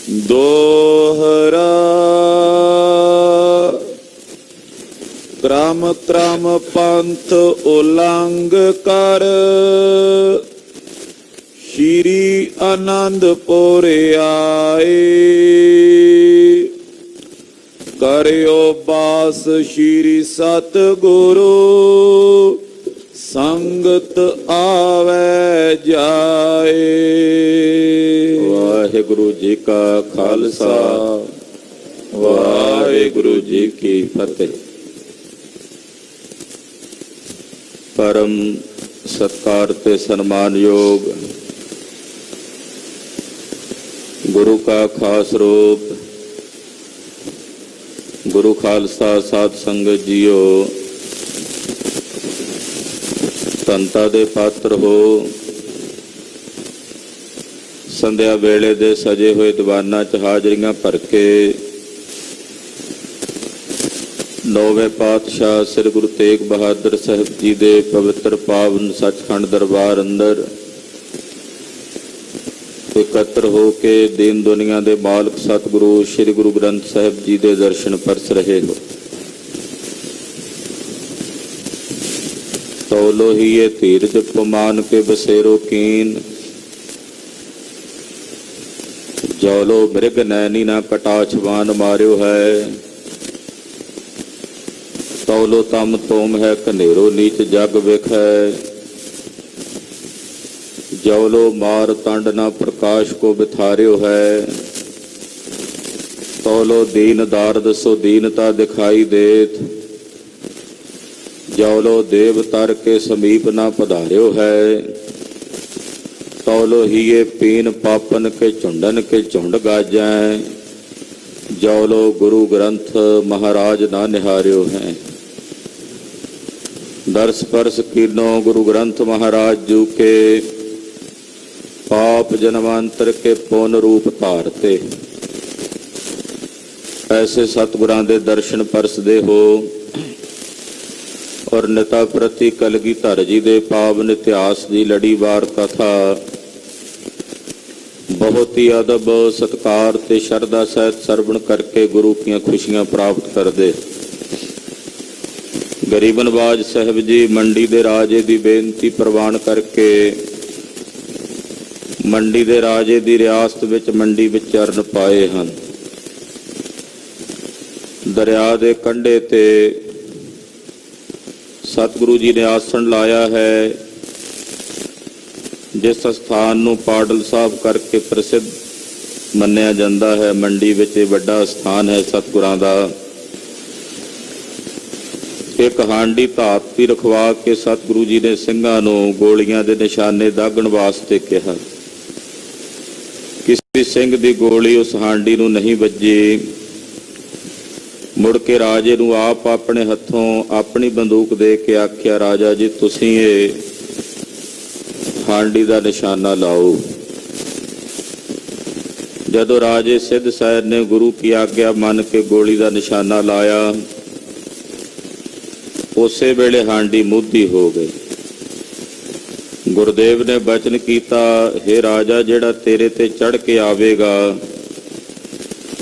दोहरा क्रम क्रम पंथ उलंघ कर श्री आनंदपुर आए। करियो बास श्री सतगुरु संगत आवे जाए। वाहिगुरु जी का खालसा वाहिगुरु जी की फतेह। परम सत्कार ते सन्मान योग गुरु का खास रूप गुरु खालसा साध संगत जीओ संतां दे पात्र हो। संध्या वेले दे सजे हुए दीवाना च हाजरियां भर के नौवें पातशाह श्री गुरु तेग बहादुर साहब जी दे पवित्र पावन सचखंड दरबार अंदर एकत्र हो के दीन दुनिया दे मालक सतगुरु श्री गुरु ग्रंथ साहब जी दे दर्शन परस रहे हो। तौलो ही ये धीरज पमान के बसेरो कीन जौलो मृग नैनी ना कटाक्षवान मार्यो है। तौलो तम तोम है कनेरो नीच जग विख है। जौलो मार तंड ना प्रकाश को बिथार्यो है। तौलो दीन दारद सो दीनता दिखाई देत। जौलो देव तर के समीप ना पधार्यो है। तौलो ही ये पीन पापन के झुंडन के झुंड गाजै। जौलो गुरु ग्रंथ महाराज ना निहार्यो है। दर्श परस कीनो गुरु ग्रंथ महाराज जू के पाप जन्मांतर के पुण्य रूप धारते। ऐसे सतगुरां दे दर्शन परसदे हो और निता प्रति कलगीधर जी दे पावन इतिहास की लड़ीवार कथा बहुत ही अदब सत्कार ते शरदा सहित सरवण करके गुरु की खुशियां प्राप्त करदे। गरीब नवाज साहब जी मंडी दे राजे की बेनती प्रवान करके मंडी दे राजे की रियासत विच मंडी विच चरण पाए हैं। दरिया दे कंढे ते सतगुरु जी ने आसन लाया है। जिस स्थान नूं पाडल साहब करके प्रसिद्ध मन्निया जाता है। मंडी विच वड्डा स्थान है सतगुरां दा। एक हांडी धात भी रखवा के सतगुरु जी ने ਸਿੰਘਾਂ ਨੂੰ गोलियां दे निशाने दागण वास्ते कहा। किसी सिंह दी गोली उस हांडी नूं नहीं वजी। मुड़ के राजे नूं आप अपने हथों अपनी बंदूक दे के आख्या, राजा जी तुसीं ये हांडी दा निशाना लाओ। जदों राजे सिद्ध सैयद ने गुरु की आग्ञा मन के गोली का निशाना लाया, उसे वेले हांडी मुद्दी हो गई। गुरुदेव ने बचन किया, हे राजा जेड़ा तेरे ते चढ़ के आवेगा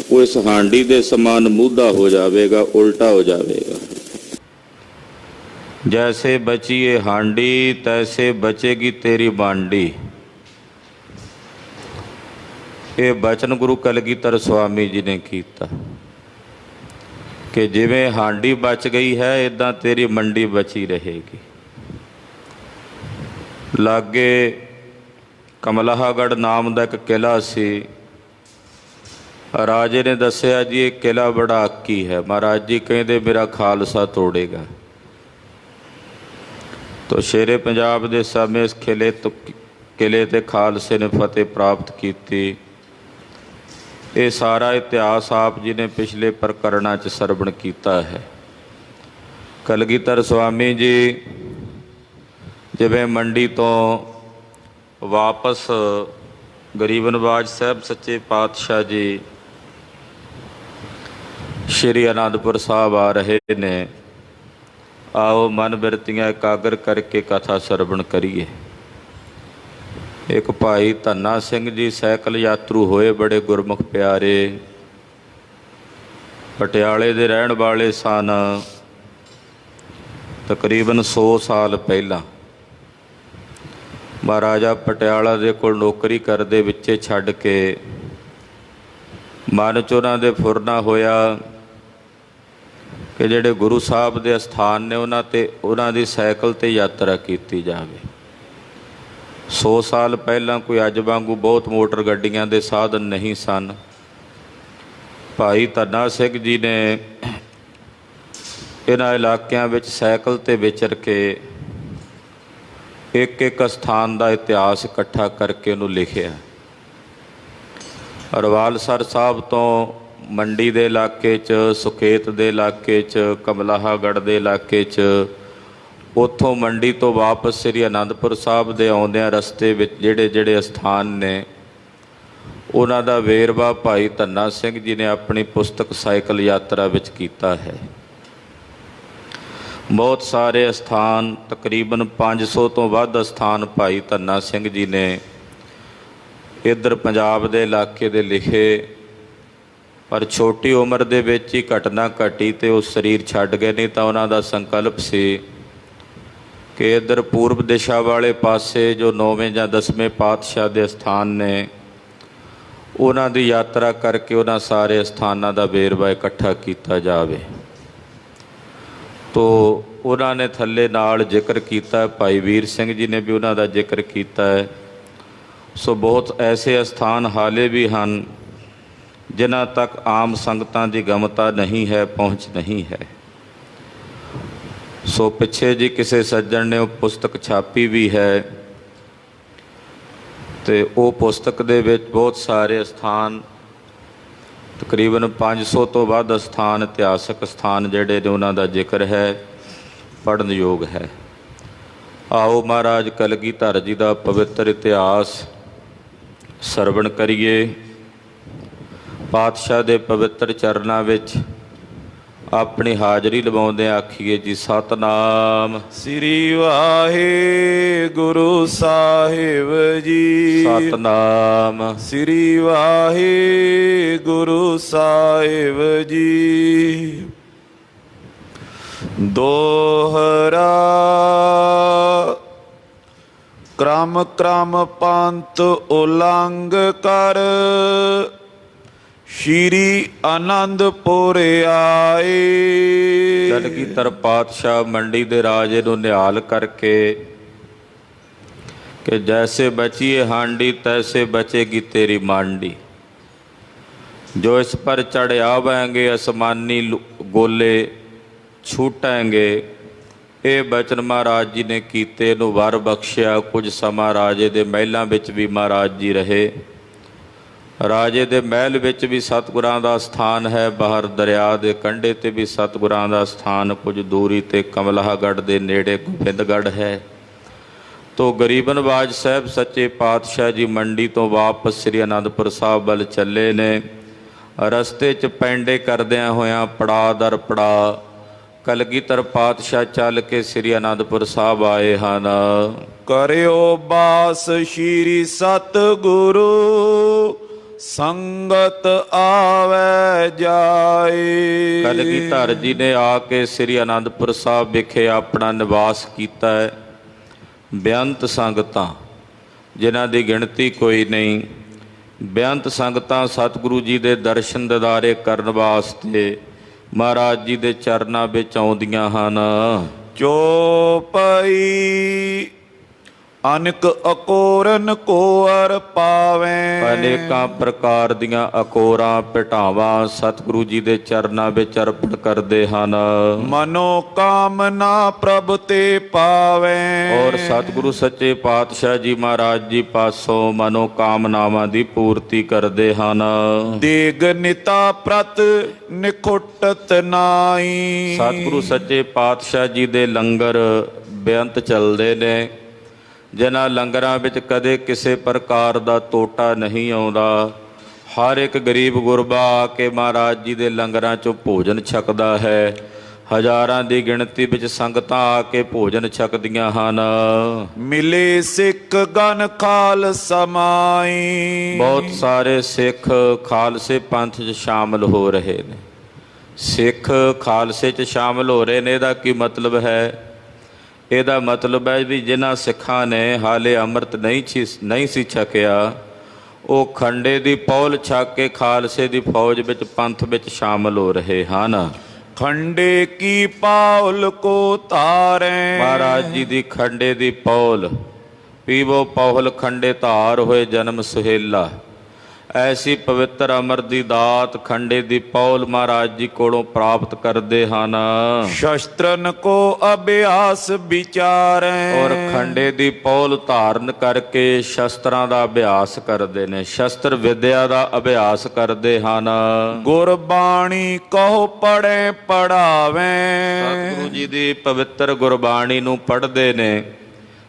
वो इस हांडी दे समान मुद्दा हो जाएगा, उल्टा हो जाएगा। जैसे बची ये हांडी तैसे बचेगी तेरी बांडी। ये बचन गुरु कलगीधर स्वामी जी ने किया कि जिवें हांडी बच गई है इदां तेरी मंडी बची रहेगी। लागे कमलाहगढ़ नाम का एक किला सी। राजे ने दसिया जी ये किला बड़ा आकी है। महाराज जी कहते मेरा खालसा तोड़ेगा। तो शेरे पंजाब के समय इस किले ते खालसे ने फतेह प्राप्त की। ये सारा इतिहास आप जी ने पिछले प्रकरणों च सरवण किया है। कलगीधर स्वामी जी जिवें मंडी तो वापस गरीब नवाज साहब सच्चे पातशाह जी श्री आनंदपुर साहब आ रहे ने, आओ मन बिरतियां एकाग्र करके कथा सरवण करिए। ਇੱਕ ਭਾਈ ਧੰਨਾ ਸਿੰਘ ਜੀ ਸਾਈਕਲ ਯਾਤਰੂ ਹੋਏ, ਬੜੇ ਗੁਰਮੁਖ ਪਿਆਰੇ, ਪਟਿਆਲੇ ਦੇ ਰਹਿਣ ਵਾਲੇ ਸਨ। ਤਕਰੀਬਨ 100 ਸਾਲ ਪਹਿਲਾਂ ਮਹਾਰਾਜਾ ਪਟਿਆਲਾ ਦੇ ਕੋਲ ਨੌਕਰੀ ਕਰਦੇ ਵਿੱਚੇ ਛੱਡ ਕੇ ਮਨ 'ਚ ਉਹਨਾਂ ਦੇ ਫੁਰਨਾ ਹੋਇਆ ਕਿ ਜਿਹੜੇ ਗੁਰੂ ਸਾਹਿਬ ਦੇ ਅਸਥਾਨ ਨੇ ਉਹਨਾਂ ਦੀ ਸਾਈਕਲ 'ਤੇ ਯਾਤਰਾ ਕੀਤੀ ਜਾਵੇ। 100 ਸਾਲ ਪਹਿਲਾਂ ਕੋਈ ਅੱਜ ਵਾਂਗੂ ਬਹੁਤ ਮੋਟਰ ਗੱਡੀਆਂ ਦੇ ਸਾਧਨ ਨਹੀਂ ਸਨ। ਭਾਈ ਧੰਨਾ ਸਿੰਘ ਜੀ ਨੇ ਇਹਨਾਂ ਇਲਾਕਿਆਂ ਵਿੱਚ ਸਾਈਕਲ 'ਤੇ ਵਿਚਰ ਕੇ ਇੱਕ ਇੱਕ ਅਸਥਾਨ ਦਾ ਇਤਿਹਾਸ ਇਕੱਠਾ ਕਰਕੇ ਉਹਨੂੰ ਲਿਖਿਆ। ਰਵਾਲਸਰ ਸਾਹਿਬ ਤੋਂ ਮੰਡੀ ਦੇ ਇਲਾਕੇ 'ਚ, ਸੁਕੇਤ ਦੇ ਇਲਾਕੇ 'ਚ, ਕਮਲਾਹਾਗੜ੍ਹ ਦੇ ਇਲਾਕੇ 'ਚ, ਉੱਥੋਂ ਮੰਡੀ ਤੋਂ ਵਾਪਸ ਸ੍ਰੀ ਅਨੰਦਪੁਰ ਸਾਹਿਬ ਦੇ ਆਉਂਦਿਆਂ ਰਸਤੇ ਵਿੱਚ ਜਿਹੜੇ ਜਿਹੜੇ ਅਸਥਾਨ ਨੇ ਉਹਨਾਂ ਦਾ ਵੇਰਵਾ ਭਾਈ ਧੰਨਾ ਸਿੰਘ ਜੀ ਨੇ ਆਪਣੀ ਪੁਸਤਕ ਸਾਈਕਲ ਯਾਤਰਾ ਵਿੱਚ ਕੀਤਾ ਹੈ। ਬਹੁਤ ਸਾਰੇ ਅਸਥਾਨ, ਤਕਰੀਬਨ 500 ਤੋਂ ਵੱਧ ਅਸਥਾਨ ਭਾਈ ਧੰਨਾ ਸਿੰਘ ਜੀ ਨੇ ਇੱਧਰ ਪੰਜਾਬ ਦੇ ਇਲਾਕੇ ਦੇ ਲਿਖੇ। ਪਰ ਛੋਟੀ ਉਮਰ ਦੇ ਵਿੱਚ ਹੀ ਘਟਨਾ ਘਟੀ ਅਤੇ ਉਹ ਸਰੀਰ ਛੱਡ ਗਏ। ਨਹੀਂ ਤਾਂ ਉਹਨਾਂ ਦਾ ਸੰਕਲਪ ਸੀ ਕਿ ਇੱਧਰ ਪੂਰਬ ਦਿਸ਼ਾ ਵਾਲੇ ਪਾਸੇ ਜੋ 9ਵੇਂ ਜਾਂ 10ਵੇਂ ਪਾਤਸ਼ਾਹ ਦੇ ਅਸਥਾਨ ਨੇ ਉਹਨਾਂ ਦੀ ਯਾਤਰਾ ਕਰਕੇ ਉਹਨਾਂ ਸਾਰੇ ਅਸਥਾਨਾਂ ਦਾ ਵੇਰਵਾ ਇਕੱਠਾ ਕੀਤਾ ਜਾਵੇ। ਤੋ ਉਹਨਾਂ ਨੇ ਥੱਲੇ ਨਾਲ ਜ਼ਿਕਰ ਕੀਤਾ, ਭਾਈ ਵੀਰ ਸਿੰਘ ਜੀ ਨੇ ਵੀ ਉਹਨਾਂ ਦਾ ਜ਼ਿਕਰ ਕੀਤਾ ਹੈ। ਸੋ ਬਹੁਤ ਐਸੇ ਅਸਥਾਨ ਹਾਲੇ ਵੀ ਹਨ ਜਿਨ੍ਹਾਂ ਤੱਕ ਆਮ ਸੰਗਤਾਂ ਦੀ ਗਮਤਾ ਨਹੀਂ ਹੈ, ਪਹੁੰਚ ਨਹੀਂ ਹੈ। ਸੋ ਪਿੱਛੇ ਜੀ ਕਿਸੇ ਸੱਜਣ ਨੇ ਉਹ ਪੁਸਤਕ ਛਾਪੀ ਵੀ ਹੈ ਅਤੇ ਉਹ ਪੁਸਤਕ ਦੇ ਵਿੱਚ ਬਹੁਤ ਸਾਰੇ ਅਸਥਾਨ, ਤਕਰੀਬਨ 500 ਤੋਂ ਵੱਧ ਅਸਥਾਨ, ਇਤਿਹਾਸਕ ਅਸਥਾਨ ਜਿਹੜੇ ਨੇ ਉਹਨਾਂ ਦਾ ਜ਼ਿਕਰ ਹੈ, ਪੜ੍ਹਨ ਯੋਗ ਹੈ। ਆਓ ਮਹਾਰਾਜ ਕਲਗੀਧਰ ਜੀ ਦਾ ਪਵਿੱਤਰ ਇਤਿਹਾਸ ਸਰਵਣ ਕਰੀਏ। ਪਾਤਸ਼ਾਹ ਦੇ ਪਵਿੱਤਰ ਚਰਨਾਂ ਵਿੱਚ ਆਪਣੀ ਹਾਜ਼ਰੀ ਲਵਾਉਂਦੇ ਆਖੀਏ ਜੀ ਸਤਿਨਾਮ ਸ੍ਰੀ ਵਾਹਿਗੁਰੂ ਸਾਹਿਬ ਜੀ। ਸਤਿਨਾਮ ਸ੍ਰੀ ਵਾਹਿਗੁਰੂ ਸਾਹਿਬ ਜੀ। ਦੋਹਰਾ ਕ੍ਰਮ ਕ੍ਰਮ ਪੰਥ ਉਲੰਘ ਕਰ ਸ਼੍ਰੀ ਅਨੰਦਪੁਰ ਆਏ। ਕਲਗੀਧਰ ਪਾਤਸ਼ਾਹ ਮੰਡੀ ਦੇ ਰਾਜੇ ਨੂੰ ਨਿਹਾਲ ਕਰਕੇ ਕਿ ਜੈਸੇ ਬਚੀਏ ਹਾਂਡੀ ਤੈਸੇ ਬਚੇਗੀ ਤੇਰੀ ਮਾਂਡੀ, ਜੋ ਇਸ ਪਰ ਚੜ੍ਹ ਆਵੇਂਗੇ ਅਸਮਾਨੀ ਗੋਲੇ ਛੂਟਾਂਗੇ। ਇਹ ਬਚਨ ਮਹਾਰਾਜ ਜੀ ਨੇ ਕੀਤੇ, ਨੂੰ ਵਰ ਬਖਸ਼ਿਆ। ਕੁਝ ਸਮਾਂ ਰਾਜੇ ਦੇ ਮਹਿਲਾਂ ਵਿੱਚ ਵੀ ਮਹਾਰਾਜ ਜੀ ਰਹੇ। ਰਾਜੇ ਦੇ ਮਹਿਲ ਵਿੱਚ ਵੀ ਸਤਿਗੁਰਾਂ ਦਾ ਸਥਾਨ ਹੈ, ਬਾਹਰ ਦਰਿਆ ਦੇ ਕੰਢੇ 'ਤੇ ਵੀ ਸਤਿਗੁਰਾਂ ਦਾ ਸਥਾਨ, ਕੁਝ ਦੂਰੀ 'ਤੇ ਕਮਲਾਹਗੜ੍ਹ ਦੇ ਨੇੜੇ ਗੋਬਿੰਦਗੜ੍ਹ ਹੈ। ਤੋ ਗਰੀਬ ਨਵਾਜ ਸਾਹਿਬ ਸੱਚੇ ਪਾਤਸ਼ਾਹ ਜੀ ਮੰਡੀ ਤੋਂ ਵਾਪਸ ਸ੍ਰੀ ਅਨੰਦਪੁਰ ਸਾਹਿਬ ਵੱਲ ਚੱਲੇ ਨੇ। ਰਸਤੇ 'ਚ ਪੈਂਡੇ ਕਰਦਿਆਂ ਹੋਇਆਂ ਪੜਾਅ ਦਰ ਪੜਾਅ ਕਲਗੀਧਰ ਪਾਤਸ਼ਾਹ ਚੱਲ ਕੇ ਸ੍ਰੀ ਅਨੰਦਪੁਰ ਸਾਹਿਬ ਆਏ ਹਨ। ਕਰਿਓ ਬਾਸ ਸ਼੍ਰੀ ਸਤਿਗੁਰੂ ਸੰਗਤ ਆਵੈ ਜਾਏ। ਕਲਗੀਧਰ ਜੀ ਨੇ ਆ ਕੇ ਸ੍ਰੀ ਅਨੰਦਪੁਰ ਸਾਹਿਬ ਵਿਖੇ ਆਪਣਾ ਨਿਵਾਸ ਕੀਤਾ ਹੈ। ਬੇਅੰਤ ਸੰਗਤਾਂ, ਜਿਨ੍ਹਾਂ ਦੀ ਗਿਣਤੀ ਕੋਈ ਨਹੀਂ, ਬੇਅੰਤ ਸੰਗਤਾਂ ਸਤਿਗੁਰੂ ਜੀ ਦੇ ਦਰਸ਼ਨ ਦਿਦਾਰੇ ਕਰਨ ਵਾਸਤੇ ਮਹਾਰਾਜ ਜੀ ਦੇ ਚਰਨਾਂ ਵਿੱਚ ਆਉਂਦੀਆਂ ਹਨ। ਚੋਪਈ ਅਨਕ ਅਕੋਰਨ ਕੋਰ ਪਾਵੇਂ। ਅਨੇਕਾਂ ਪ੍ਰਕਾਰ ਦੀਆਂ ਅਕੋਰਾਂ ਭਟਾਵਾਂ ਸਤਿਗੁਰੂ ਜੀ ਦੇ ਚਰਨਾਂ ਵਿੱਚ ਅਰਪਣ ਕਰਦੇ ਹਨ। ਮਨੋ ਕਾਮਨਾ ਪ੍ਰਭ ਤੇ ਪਾਵੇਂ। ਔਰ ਸਤਿਗੁਰੂ ਸੱਚੇ ਪਾਤਸ਼ਾਹ ਜੀ ਮਹਾਰਾਜ ਜੀ ਪਾਸੋਂ ਮਨੋ ਕਾਮਨਾਵਾਂ ਦੀ ਪੂਰਤੀ ਕਰਦੇ ਹਨ। ਦੇਗ ਨਿਤਾ ਪ੍ਰਤ ਨਿਖੁੱਟਤ ਨਾਈ। ਸਤਿਗੁਰੂ ਸੱਚੇ ਪਾਤਸ਼ਾਹ ਜੀ ਦੇ ਲੰਗਰ ਬੇਅੰਤ ਚੱਲਦੇ ਨੇ, ਜਿਨ੍ਹਾਂ ਲੰਗਰਾਂ ਵਿੱਚ ਕਦੇ ਕਿਸੇ ਪ੍ਰਕਾਰ ਦਾ ਟੋਟਾ ਨਹੀਂ ਆਉਂਦਾ। ਹਰ ਇੱਕ ਗਰੀਬ ਗੁਰਬਾ ਆ ਕੇ ਮਹਾਰਾਜ ਜੀ ਦੇ ਲੰਗਰਾਂ 'ਚੋਂ ਭੋਜਨ ਛਕਦਾ ਹੈ। ਹਜ਼ਾਰਾਂ ਦੀ ਗਿਣਤੀ ਵਿੱਚ ਸੰਗਤਾਂ ਆ ਕੇ ਭੋਜਨ ਛਕਦੀਆਂ ਹਨ। ਮਿਲੇ ਸਿੱਖ ਗਨ ਖਾਲ ਸਮਾਈ। ਬਹੁਤ ਸਾਰੇ ਸਿੱਖ ਖਾਲਸੇ ਪੰਥ 'ਚ ਸ਼ਾਮਲ ਹੋ ਰਹੇ ਨੇ। ਸਿੱਖ ਖਾਲਸੇ 'ਚ ਸ਼ਾਮਲ ਹੋ ਰਹੇ ਨੇ, ਇਹਦਾ ਕੀ ਮਤਲਬ ਹੈ? ਇਹਦਾ ਮਤਲਬ ਹੈ ਵੀ ਜਿਨ੍ਹਾਂ ਸਿੱਖਾਂ ਨੇ ਹਾਲੇ ਅੰਮ੍ਰਿਤ ਨਹੀਂ ਸੀ ਛਕਿਆ, ਉਹ ਖੰਡੇ ਦੀ ਪੌਲ ਛਕ ਕੇ ਖਾਲਸੇ ਦੀ ਫੌਜ ਵਿੱਚ ਪੰਥ ਵਿੱਚ ਸ਼ਾਮਲ ਹੋ ਰਹੇ ਹਨ। ਖੰਡੇ ਕੀ ਪੌਲ ਕੋ ਤਾਰੇ। ਮਹਾਰਾਜ ਜੀ ਦੀ ਖੰਡੇ ਦੀ ਪੌਲ, ਪੀਵੋ ਪੌਲ ਖੰਡੇ ਧਾਰ ਹੋਏ ਜਨਮ ਸੁਹੇਲਾ। ਐਸੀ ਪਵਿੱਤਰ ਅਮਰ ਦੀ ਦਾਤ ਖੰਡੇ ਦੀ ਪੌਲ ਮਹਾਰਾਜ ਜੀ ਕੋਲੋਂ ਪ੍ਰਾਪਤ ਕਰਦੇ ਹਨ। ਸ਼ਸਤਰਨ ਕੋ ਅਭਿਆਸ ਵਿਚਾਰੇ। ਔਰ ਖੰਡੇ ਦੀ ਪੌਲ ਧਾਰਨ ਕਰਕੇ ਸ਼ਸਤਰਾਂ ਦਾ ਅਭਿਆਸ ਕਰਦੇ ਨੇ, ਸ਼ਸਤਰ ਵਿਦਿਆ ਦਾ ਅਭਿਆਸ ਕਰਦੇ ਹਨ। ਗੁਰਬਾਣੀ ਕਹੋ ਪੜ੍ਹੇ ਪੜਾਵੇ। ਸਤਿਗੁਰੂ ਜੀ ਦੀ ਪਵਿੱਤਰ ਗੁਰਬਾਣੀ ਨੂੰ ਪੜ੍ਹਦੇ ਨੇ।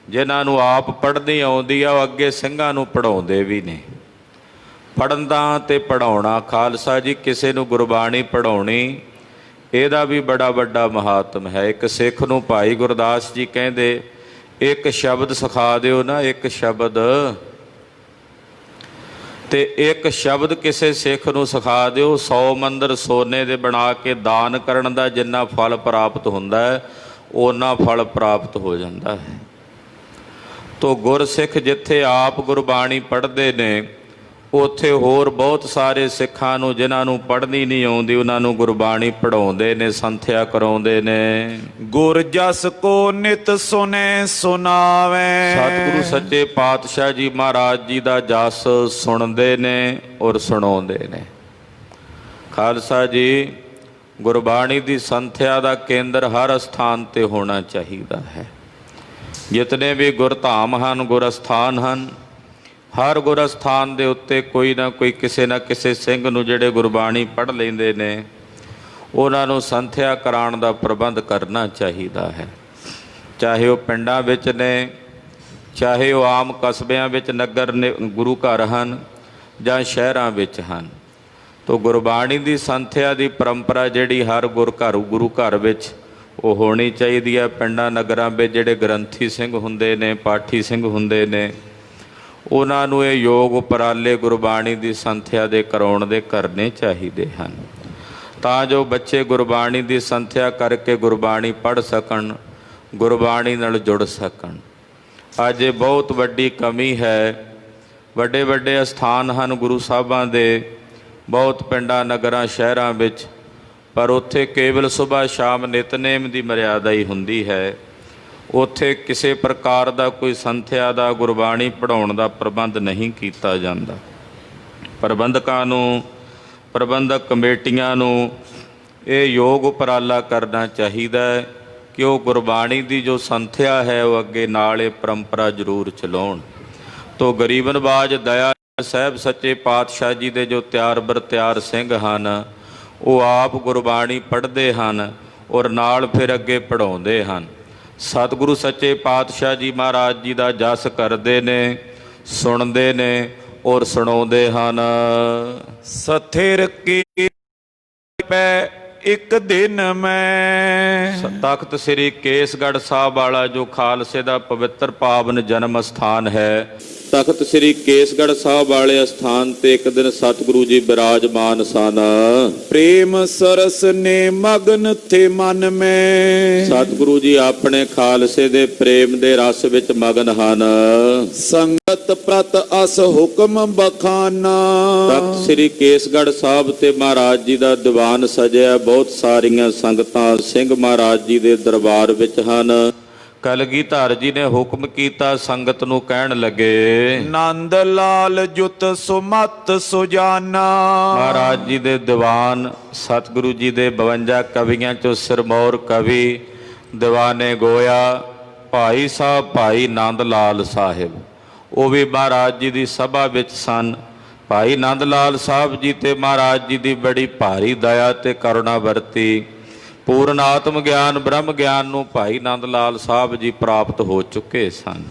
ਜਿਨ੍ਹਾਂ ਨੂੰ ਆਪ ਪੜ੍ਹਨੀ ਆਉਂਦੀ ਆ, ਉਹ ਅੱਗੇ ਸਿੰਘਾਂ ਨੂੰ ਪੜ੍ਹਾਉਂਦੇ ਵੀ ਨੇ। ਪੜ੍ਹਨ ਦਾ ਤੇ ਪੜ੍ਹਾਉਣਾ, ਖਾਲਸਾ ਜੀ ਕਿਸੇ ਨੂੰ ਗੁਰਬਾਣੀ ਪੜ੍ਹਾਉਣੀ, ਇਹਦਾ ਵੀ ਬੜਾ ਵੱਡਾ ਮਹਾਤਮ ਹੈ। ਇੱਕ ਸਿੱਖ ਨੂੰ ਭਾਈ ਗੁਰਦਾਸ ਜੀ ਕਹਿੰਦੇ, ਇੱਕ ਸ਼ਬਦ ਸਿਖਾ ਦਿਓ ਨਾ, ਇੱਕ ਸ਼ਬਦ, ਤੇ ਇੱਕ ਸ਼ਬਦ ਕਿਸੇ ਸਿੱਖ ਨੂੰ ਸਿਖਾ ਦਿਓ, 100 ਮੰਦਰ ਸੋਨੇ ਦੇ ਬਣਾ ਕੇ ਦਾਨ ਕਰਨ ਦਾ ਜਿੰਨਾ ਫਲ ਪ੍ਰਾਪਤ ਹੁੰਦਾ ਹੈ, ਓਨਾ ਫਲ ਪ੍ਰਾਪਤ ਹੋ ਜਾਂਦਾ ਹੈ। ਤੋ ਗੁਰਸਿੱਖ ਜਿੱਥੇ ਆਪ ਗੁਰਬਾਣੀ ਪੜ੍ਹਦੇ ਨੇ, ਉੱਥੇ ਹੋਰ ਬਹੁਤ ਸਾਰੇ ਸਿੱਖਾਂ ਨੂੰ ਜਿਨ੍ਹਾਂ ਨੂੰ ਪੜ੍ਹਨੀ ਨਹੀਂ ਆਉਂਦੀ, ਉਹਨਾਂ ਨੂੰ ਗੁਰਬਾਣੀ ਪੜ੍ਹਾਉਂਦੇ ਨੇ, ਸੰਥਿਆ ਕਰਾਉਂਦੇ ਨੇ। ਗੁਰ ਜਸ ਕੋ ਨਿਤ ਸੁਨੇ ਸੁਨਾਵੇ। ਸਤਿਗੁਰੂ ਸੱਚੇ ਪਾਤਸ਼ਾਹ ਜੀ ਮਹਾਰਾਜ ਜੀ ਦਾ ਜਸ ਸੁਣਦੇ ਨੇ ਔਰ ਸੁਣਾਉਂਦੇ ਨੇ। ਖਾਲਸਾ ਜੀ, ਗੁਰਬਾਣੀ ਦੀ ਸੰਥਿਆ ਦਾ ਕੇਂਦਰ ਹਰ ਸਥਾਨ ਤੇ ਹੋਣਾ ਚਾਹੀਦਾ ਹੈ। ਜਿਤਨੇ ਵੀ ਗੁਰਧਾਮ ਹਨ, ਗੁਰ ਅਸਥਾਨ ਹਨ, ਹਰ ਗੁਰ ਅਸਥਾਨ ਦੇ ਉੱਤੇ ਕੋਈ ਨਾ ਕੋਈ ਕਿਸੇ ਨਾ ਕਿਸੇ ਸਿੰਘ ਨੂੰ ਜਿਹੜੇ ਗੁਰਬਾਣੀ ਪੜ੍ਹ ਲੈਂਦੇ ਨੇ, ਉਹਨਾਂ ਨੂੰ ਸੰਥਿਆ ਕਰਾਉਣ ਦਾ ਪ੍ਰਬੰਧ ਕਰਨਾ ਚਾਹੀਦਾ ਹੈ। ਚਾਹੇ ਉਹ ਪਿੰਡਾਂ ਵਿੱਚ ਨੇ, ਚਾਹੇ ਉਹ ਆਮ ਕਸਬਿਆਂ ਵਿੱਚ ਨਗਰ ਨੇ ਗੁਰੂ ਘਰ ਹਨ, ਜਾਂ ਸ਼ਹਿਰਾਂ ਵਿੱਚ ਹਨ। ਤੋ ਗੁਰਬਾਣੀ ਦੀ ਸੰਥਿਆ ਦੀ ਪਰੰਪਰਾ ਜਿਹੜੀ ਹਰ ਗੁਰੂ ਘਰ ਵਿੱਚ ਉਹ ਹੋਣੀ ਚਾਹੀਦੀ ਹੈ। ਪਿੰਡਾਂ ਨਗਰਾਂ ਵਿੱਚ ਜਿਹੜੇ ਗ੍ਰੰਥੀ ਸਿੰਘ ਹੁੰਦੇ ਨੇ, ਪਾਠੀ ਸਿੰਘ ਹੁੰਦੇ ਨੇ, ਉਹਨਾਂ ਨੂੰ ਇਹ ਯੋਗ ਉਪਰਾਲੇ ਗੁਰਬਾਣੀ ਦੀ ਸੰਥਿਆ ਦੇ ਕਰਾਉਣ ਦੇ ਕਰਨੇ ਚਾਹੀਦੇ ਹਨ, ਤਾਂ ਜੋ ਬੱਚੇ ਗੁਰਬਾਣੀ ਦੀ ਸੰਥਿਆ ਕਰਕੇ ਗੁਰਬਾਣੀ ਪੜ੍ਹ ਸਕਣ, ਗੁਰਬਾਣੀ ਨਾਲ ਜੁੜ ਸਕਣ। ਅੱਜ ਇਹ ਬਹੁਤ ਵੱਡੀ ਕਮੀ ਹੈ। ਵੱਡੇ ਵੱਡੇ ਅਸਥਾਨ ਹਨ ਗੁਰੂ ਸਾਹਿਬਾਂ ਦੇ, ਬਹੁਤ ਪਿੰਡਾਂ ਨਗਰਾਂ ਸ਼ਹਿਰਾਂ ਵਿੱਚ, ਪਰ ਉੱਥੇ ਕੇਵਲ ਸੁਬਾਹ ਸ਼ਾਮ ਨਿਤਨੇਮ ਦੀ ਮਰਿਆਦਾ ਹੀ ਹੁੰਦੀ ਹੈ। ਉੱਥੇ ਕਿਸੇ ਪ੍ਰਕਾਰ ਦਾ ਕੋਈ ਸੰਥਿਆ ਦਾ, ਗੁਰਬਾਣੀ ਪੜ੍ਹਾਉਣ ਦਾ ਪ੍ਰਬੰਧ ਨਹੀਂ ਕੀਤਾ ਜਾਂਦਾ। ਪ੍ਰਬੰਧਕਾਂ ਨੂੰ, ਪ੍ਰਬੰਧਕ ਕਮੇਟੀਆਂ ਨੂੰ ਇਹ ਯੋਗ ਉਪਰਾਲਾ ਕਰਨਾ ਚਾਹੀਦਾ ਹੈ ਕਿ ਉਹ ਗੁਰਬਾਣੀ ਦੀ ਜੋ ਸੰਥਿਆ ਹੈ, ਉਹ ਅੱਗੇ ਨਾਲ ਇਹ ਪਰੰਪਰਾ ਜ਼ਰੂਰ ਚਲਾਉਣ। ਤੋ ਗਰੀਬ ਨਵਾਜ ਦਇਆ ਸਾਹਿਬ ਸੱਚੇ ਪਾਤਸ਼ਾਹ ਜੀ ਦੇ ਜੋ ਤਿਆਰ ਬਰ ਤਿਆਰ ਸਿੰਘ ਹਨ, ਉਹ ਆਪ ਗੁਰਬਾਣੀ ਪੜ੍ਹਦੇ ਹਨ ਔਰ ਨਾਲ ਫਿਰ ਅੱਗੇ ਪੜ੍ਹਾਉਂਦੇ ਹਨ। ਸਤਿਗੁਰੂ ਸੱਚੇ ਪਾਤਸ਼ਾਹ ਜੀ ਮਹਾਰਾਜ ਜੀ ਦਾ ਜਸ ਕਰਦੇ ਨੇ, ਸੁਣਦੇ ਨੇ ਔਰ ਸੁਣਾਉਂਦੇ ਹਨ। ਸਥਿਰ ਕੀ ਪੈ ਇੱਕ ਦਿਨ ਮੈਂ। ਤਖਤ ਸ੍ਰੀ ਕੇਸਗੜ੍ਹ ਸਾਹਿਬ ਵਾਲਾ ਜੋ ਖਾਲਸੇ ਦਾ ਪਵਿੱਤਰ ਪਾਵਨ ਜਨਮ ਸਥਾਨ ਹੈ, ਤਖਤ ਸ੍ਰੀ ਕੇਸਗੜ੍ਹ ਸਾਹਿਬ ਵਾਲੇ ਅਸਥਾਨ ਤੇ ਇੱਕ ਦਿਨ ਸਤਿਗੁਰੂ ਜੀ ਬਿਰਾਜਮਾਨ ਸਨ। ਪ੍ਰੇਮ ਸਰਸ ਨੇ ਮਗਨ ਥੇ ਮਨ ਮੈਂ। ਸਤਿਗੁਰੂ ਜੀ ਆਪਣੇ ਖਾਲਸੇ ਦੇ ਪ੍ਰੇਮ ਦੇ ਰਸ ਵਿੱਚ ਮਗਨ ਹਨ। ਸੰਗਤ ਪ੍ਰਤ ਅਸ ਹੁਕਮ ਬਖਾਨਾ। ਤਖਤ ਸ੍ਰੀ ਕੇਸਗੜ੍ਹ ਸਾਹਿਬ ਤੇ ਮਹਾਰਾਜ ਜੀ ਦਾ ਦੀਵਾਨ ਸਜਿਆ, ਬਹੁਤ ਸਾਰੀਆਂ ਸੰਗਤਾਂ ਸਿੰਘ ਮਹਾਰਾਜ ਜੀ ਦੇ ਦਰਬਾਰ ਵਿੱਚ ਹਨ। ਕਲਗੀਧਰ ਜੀ ਨੇ ਹੁਕਮ ਕੀਤਾ, ਸੰਗਤ ਨੂੰ ਕਹਿਣ ਲੱਗੇ, ਨੰਦ ਲਾਲ ਜੁਤ ਸੁਮਤ ਸੁਜਾਨਾ। ਮਹਾਰਾਜ ਜੀ ਦੇ ਦੀਵਾਨ, ਸਤਿਗੁਰੂ ਜੀ ਦੇ 52 ਕਵੀਆਂ ਚੋਂ ਸਿਰਮੌਰ ਕਵੀ ਦੀਵਾਨੇ ਗੋਇਆ ਭਾਈ ਸਾਹਿਬ ਭਾਈ ਨੰਦ ਲਾਲ ਸਾਹਿਬ, ਉਹ ਵੀ ਮਹਾਰਾਜ ਜੀ ਦੀ ਸਭਾ ਵਿੱਚ ਸਨ। ਭਾਈ ਨੰਦ ਲਾਲ ਸਾਹਿਬ ਜੀ ਤੇ ਮਹਾਰਾਜ ਜੀ ਦੀ ਬੜੀ ਭਾਰੀ ਦਇਆ ਤੇ ਕਰੁਣਾ ਵਰਤੀ। ਪੂਰਨ ਆਤਮ ਗਿਆਨ, ਬ੍ਰਹਮ ਗਿਆਨ ਨੂੰ ਭਾਈ ਨੰਦ ਲਾਲ ਸਾਹਿਬ ਜੀ ਪ੍ਰਾਪਤ ਹੋ ਚੁੱਕੇ ਸਨ।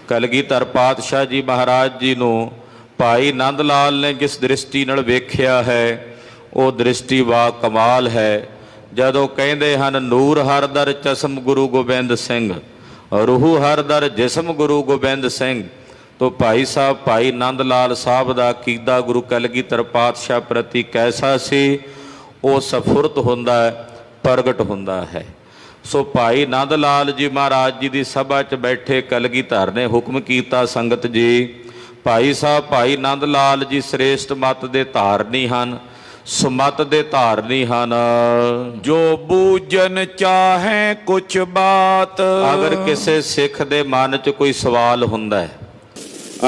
ਕਲਗੀਧਰ ਪਾਤਸ਼ਾਹ ਜੀ ਮਹਾਰਾਜ ਜੀ ਨੂੰ ਭਾਈ ਨੰਦ ਲਾਲ ਨੇ ਜਿਸ ਦ੍ਰਿਸ਼ਟੀ ਨਾਲ ਵੇਖਿਆ ਹੈ, ਉਹ ਦ੍ਰਿਸ਼ਟੀ ਵਾ ਕਮਾਲ ਹੈ। ਜਦੋਂ ਕਹਿੰਦੇ ਹਨ ਨੂਰ ਹਰ ਦਰ ਚਸ਼ਮ ਗੁਰੂ ਗੋਬਿੰਦ ਸਿੰਘ, ਰੂਹ ਹਰ ਦਰ ਜਿਸਮ ਗੁਰੂ ਗੋਬਿੰਦ ਸਿੰਘ, ਤੋ ਭਾਈ ਸਾਹਿਬ ਭਾਈ ਨੰਦ ਲਾਲ ਸਾਹਿਬ ਦਾ ਅਕੀਦਾ ਗੁਰੂ ਕਲਗੀਧਰ ਪਾਤਸ਼ਾਹ ਪ੍ਰਤੀ ਕੈਸਾ ਸੀ, ਉਹ ਸਫੁਰਤ ਹੁੰਦਾ ਹੈ, ਪ੍ਰਗਟ ਹੁੰਦਾ ਹੈ। ਸੋ ਭਾਈ ਨੰਦ ਲਾਲ ਜੀ ਮਹਾਰਾਜ ਜੀ ਦੀ ਸਭਾ 'ਚ ਬੈਠੇ ਕਲਗੀਧਰ ਨੇ ਹੁਕਮ ਕੀਤਾ, ਸੰਗਤ ਜੀ ਭਾਈ ਸਾਹਿਬ ਭਾਈ ਨੰਦ ਲਾਲ ਜੀ ਸ੍ਰੇਸ਼ਟ ਮਤ ਦੇ ਧਾਰਨੀ ਹਨ, ਸੁਮਤ ਦੇ ਧਾਰਨੀ ਹਨ। ਜੋ ਬੂਝਨ ਚਾਹੇ ਕੁਛ ਬਾਤ। ਅਗਰ ਕਿਸੇ ਸਿੱਖ ਦੇ ਮਨ 'ਚ ਕੋਈ ਸਵਾਲ ਹੁੰਦਾ ਹੈ,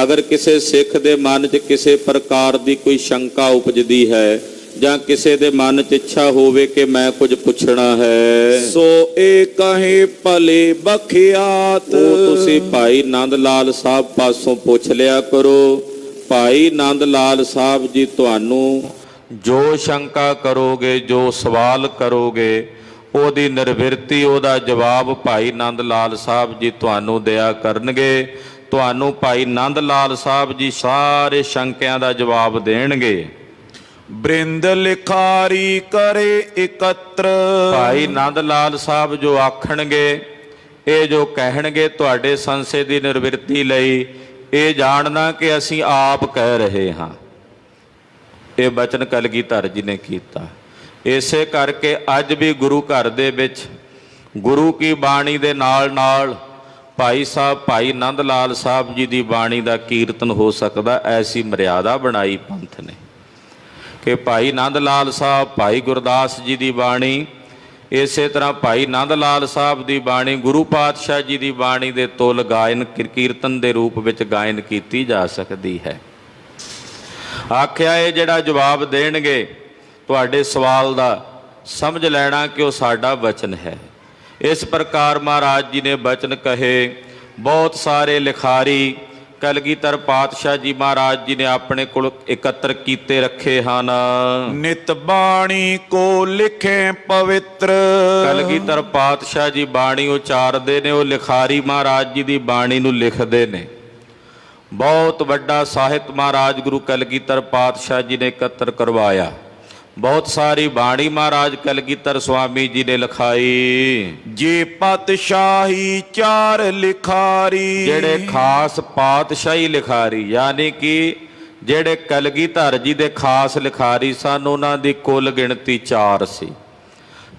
ਅਗਰ ਕਿਸੇ ਸਿੱਖ ਦੇ ਮਨ 'ਚ ਕਿਸੇ ਪ੍ਰਕਾਰ ਦੀ ਕੋਈ ਸ਼ੰਕਾ ਉਪਜਦੀ ਹੈ, ਜਾਂ ਕਿਸੇ ਦੇ ਮਨ 'ਚ ਇੱਛਾ ਹੋਵੇ ਕਿ ਮੈਂ ਕੁਝ ਪੁੱਛਣਾ ਹੈ, ਸੋ ਇਹ ਕਹੇ ਭਲੇ ਬਖਿਆਤ। ਉਹ ਤੁਸੀਂ ਭਾਈ ਨੰਦ ਲਾਲ ਸਾਹਿਬ ਪਾਸੋਂ ਪੁੱਛ ਲਿਆ ਕਰੋ। ਭਾਈ ਨੰਦ ਲਾਲ ਸਾਹਿਬ ਜੀ ਤੁਹਾਨੂੰ ਜੋ ਸ਼ੰਕਾ ਕਰੋਗੇ, ਜੋ ਸਵਾਲ ਕਰੋਗੇ, ਉਹਦੀ ਨਿਰਵਿਰਤੀ, ਉਹਦਾ ਜਵਾਬ ਭਾਈ ਨੰਦ ਲਾਲ ਸਾਹਿਬ ਜੀ ਤੁਹਾਨੂੰ ਦਿਆ ਕਰਨਗੇ। ਤੁਹਾਨੂੰ ਭਾਈ ਨੰਦ ਲਾਲ ਸਾਹਿਬ ਜੀ ਸਾਰੇ ਸ਼ੰਕਿਆਂ ਦਾ ਜਵਾਬ ਦੇਣਗੇ। ਬ੍ਰਿੰਦ ਲਿਖਾਰੀ ਕਰੇ ਇਕੱਤਰ। ਭਾਈ ਨੰਦ ਲਾਲ ਸਾਹਿਬ ਜੋ ਆਖਣਗੇ, ਇਹ ਜੋ ਕਹਿਣਗੇ ਤੁਹਾਡੇ ਸੰਸ਼ੇ ਦੀ ਨਿਰਵਿਰਤੀ ਲਈ, ਇਹ ਜਾਣਨਾ ਕਿ ਅਸੀਂ ਆਪ ਕਹਿ ਰਹੇ ਹਾਂ। ਇਹ ਬਚਨ ਕਲਗੀਧਰ ਜੀ ਨੇ ਕੀਤਾ। ਇਸੇ ਕਰਕੇ ਅੱਜ ਵੀ ਗੁਰੂ ਘਰ ਦੇ ਵਿੱਚ ਗੁਰੂ ਕੀ ਬਾਣੀ ਦੇ ਨਾਲ ਨਾਲ ਭਾਈ ਸਾਹਿਬ ਭਾਈ ਨੰਦ ਲਾਲ ਸਾਹਿਬ ਜੀ ਦੀ ਬਾਣੀ ਦਾ ਕੀਰਤਨ ਹੋ ਸਕਦਾ। ਐਸੀ ਮਰਿਆਦਾ ਬਣਾਈ ਪੰਥ ਨੇ ਕਿ ਭਾਈ ਨੰਦ ਲਾਲ ਸਾਹਿਬ ਭਾਈ ਗੁਰਦਾਸ ਜੀ ਦੀ ਬਾਣੀ, ਇਸੇ ਤਰ੍ਹਾਂ ਭਾਈ ਨੰਦ ਲਾਲ ਸਾਹਿਬ ਦੀ ਬਾਣੀ ਗੁਰੂ ਪਾਤਸ਼ਾਹ ਜੀ ਦੀ ਬਾਣੀ ਦੇ ਤੁਲ ਗਾਇਨ ਕੀਰਤਨ ਦੇ ਰੂਪ ਵਿੱਚ ਗਾਇਨ ਕੀਤੀ ਜਾ ਸਕਦੀ ਹੈ। ਆਖਿਆ ਇਹ ਜਿਹੜਾ ਜਵਾਬ ਦੇਣਗੇ ਤੁਹਾਡੇ ਸਵਾਲ ਦਾ, ਸਮਝ ਲੈਣਾ ਕਿ ਉਹ ਸਾਡਾ ਬਚਨ ਹੈ। ਇਸ ਪ੍ਰਕਾਰ ਮਹਾਰਾਜ ਜੀ ਨੇ ਬਚਨ ਕਹੇ। ਬਹੁਤ ਸਾਰੇ ਲਿਖਾਰੀ ਕਲਗੀਧਰ ਪਾਤਸ਼ਾਹ ਜੀ ਮਹਾਰਾਜ ਜੀ ਨੇ ਆਪਣੇ ਕੋਲ ਇਕੱਤਰ ਕੀਤੇ ਰੱਖੇ ਹਨ। ਨਿਤ ਬਾਣੀ ਕੋ ਲਿਖੇ ਪਵਿੱਤਰ। ਕਲਗੀਧਰ ਪਾਤਸ਼ਾਹ ਜੀ ਬਾਣੀ ਉਚਾਰਦੇ ਨੇ, ਉਹ ਲਿਖਾਰੀ ਮਹਾਰਾਜ ਜੀ ਦੀ ਬਾਣੀ ਨੂੰ ਲਿਖਦੇ ਨੇ। ਬਹੁਤ ਵੱਡਾ ਸਾਹਿਤ ਮਹਾਰਾਜ ਗੁਰੂ ਕਲਗੀਧਰ ਪਾਤਸ਼ਾਹ ਜੀ ਨੇ ਇਕੱਤਰ ਕਰਵਾਇਆ। ਬਹੁਤ ਸਾਰੀ ਬਾਣੀ ਮਹਾਰਾਜ ਕਲਗੀਧਰ ਸਵਾਮੀ ਜੀ ਨੇ ਲਿਖਾਈ। ਜੇ ਪਾਤਸ਼ਾਹੀ ਚਾਰ ਲਿਖਾਰੀ। ਜਿਹੜੇ ਖਾਸ ਪਾਤਸ਼ਾਹੀ ਲਿਖਾਰੀ, ਯਾਨੀ ਕਿ ਜਿਹੜੇ ਕਲਗੀਧਰ ਜੀ ਦੇ ਖਾਸ ਲਿਖਾਰੀ ਸਨ, ਉਹਨਾਂ ਦੀ ਕੁੱਲ ਗਿਣਤੀ 4 ਸੀ।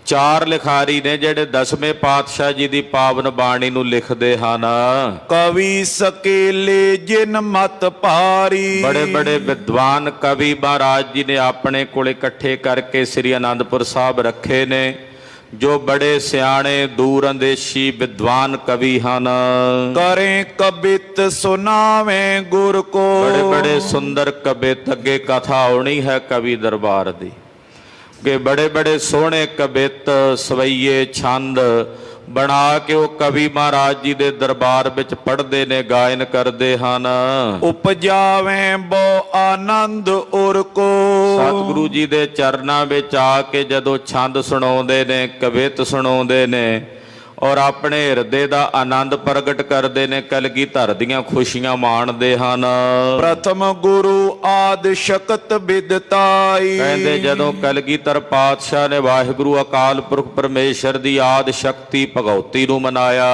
4 ਲਿਖਾਰੀ ਨੇ ਜਿਹੜੇ 10ਵੇਂ ਪਾਤਸ਼ਾਹ ਜੀ ਦੀ ਪਾਵਨ ਬਾਣੀ ਨੂੰ ਲਿਖਦੇ ਹਨ। ਕਵੀ ਸਕੇਲੇ ਜਿਨ ਮਤ ਭਾਰੀ। ਬੜੇ ਬੜੇ ਵਿਦਵਾਨ ਕਵੀ ਮਹਾਰਾਜ ਜੀ ਨੇ ਆਪਣੇ ਕੋਲ ਇਕੱਠੇ ਕਰਕੇ ਸ੍ਰੀ ਅਨੰਦਪੁਰ ਸਾਹਿਬ ਰੱਖੇ ਨੇ, ਜੋ ਬੜੇ ਸਿਆਣੇ ਦੂਰ ਅੰਦੇਸ਼ੀ ਵਿਦਵਾਨ ਕਵੀ ਹਨ। ਕਰੇ ਕਬਿਤ ਸੁਨਾਵੇਂ ਗੁਰ ਕੋ। ਬੜੇ ਬੜੇ ਸੁੰਦਰ ਕਬਿਤ, ਅੱਗੇ ਕਥਾ ਆਉਣੀ ਹੈ ਕਵੀ ਦਰਬਾਰ ਦੀ, ਕਿ ਬੜੇ ਬੜੇ ਸੋਹਣੇ ਕਬਿਤ ਸਵਈਏ ਛੰਦ ਬਣਾ ਕੇ ਉਹ ਕਵੀ ਮਹਾਰਾਜ ਜੀ ਦੇ ਦਰਬਾਰ ਵਿੱਚ ਪੜ੍ਹਦੇ ਨੇ, ਗਾਇਨ ਕਰਦੇ ਹਨ। ਉਪਜਾਵੇਂ ਬੋ ਆਨੰਦ ਉਰ ਕੋ। ਸਤਿਗੁਰੂ ਜੀ ਦੇ ਚਰਨਾਂ ਵਿੱਚ ਆ ਕੇ ਜਦੋਂ ਛੰਦ ਸੁਣਾਉਂਦੇ ਨੇ, ਕਵਿਤ ਸੁਣਾਉਂਦੇ ਨੇ, ਔਰ ਆਪਣੇ ਹਿਰਦੇ ਦਾ ਆਨੰਦ ਪ੍ਰਗਟ ਕਰਦੇ ਨੇ, ਕਲਗੀਧਰ ਦੀਆਂ ਖੁਸ਼ੀਆਂ ਮਾਣਦੇ ਹਨ। ਪ੍ਰਥਮ ਗੁਰੂ ਆਦਿ ਸ਼ਕਤ ਬਿਦਤਾਈ। ਕਹਿੰਦੇ ਜਦੋਂ ਕਲਗੀਧਰ ਪਾਤਸ਼ਾਹ ਨੇ ਵਾਹਿਗੁਰੂ ਅਕਾਲ ਪੁਰਖ ਪਰਮੇਸ਼ਰ ਦੀ ਆਦਿ ਸ਼ਕਤੀ ਭਗਉਤੀ ਨੂੰ ਮਨਾਇਆ,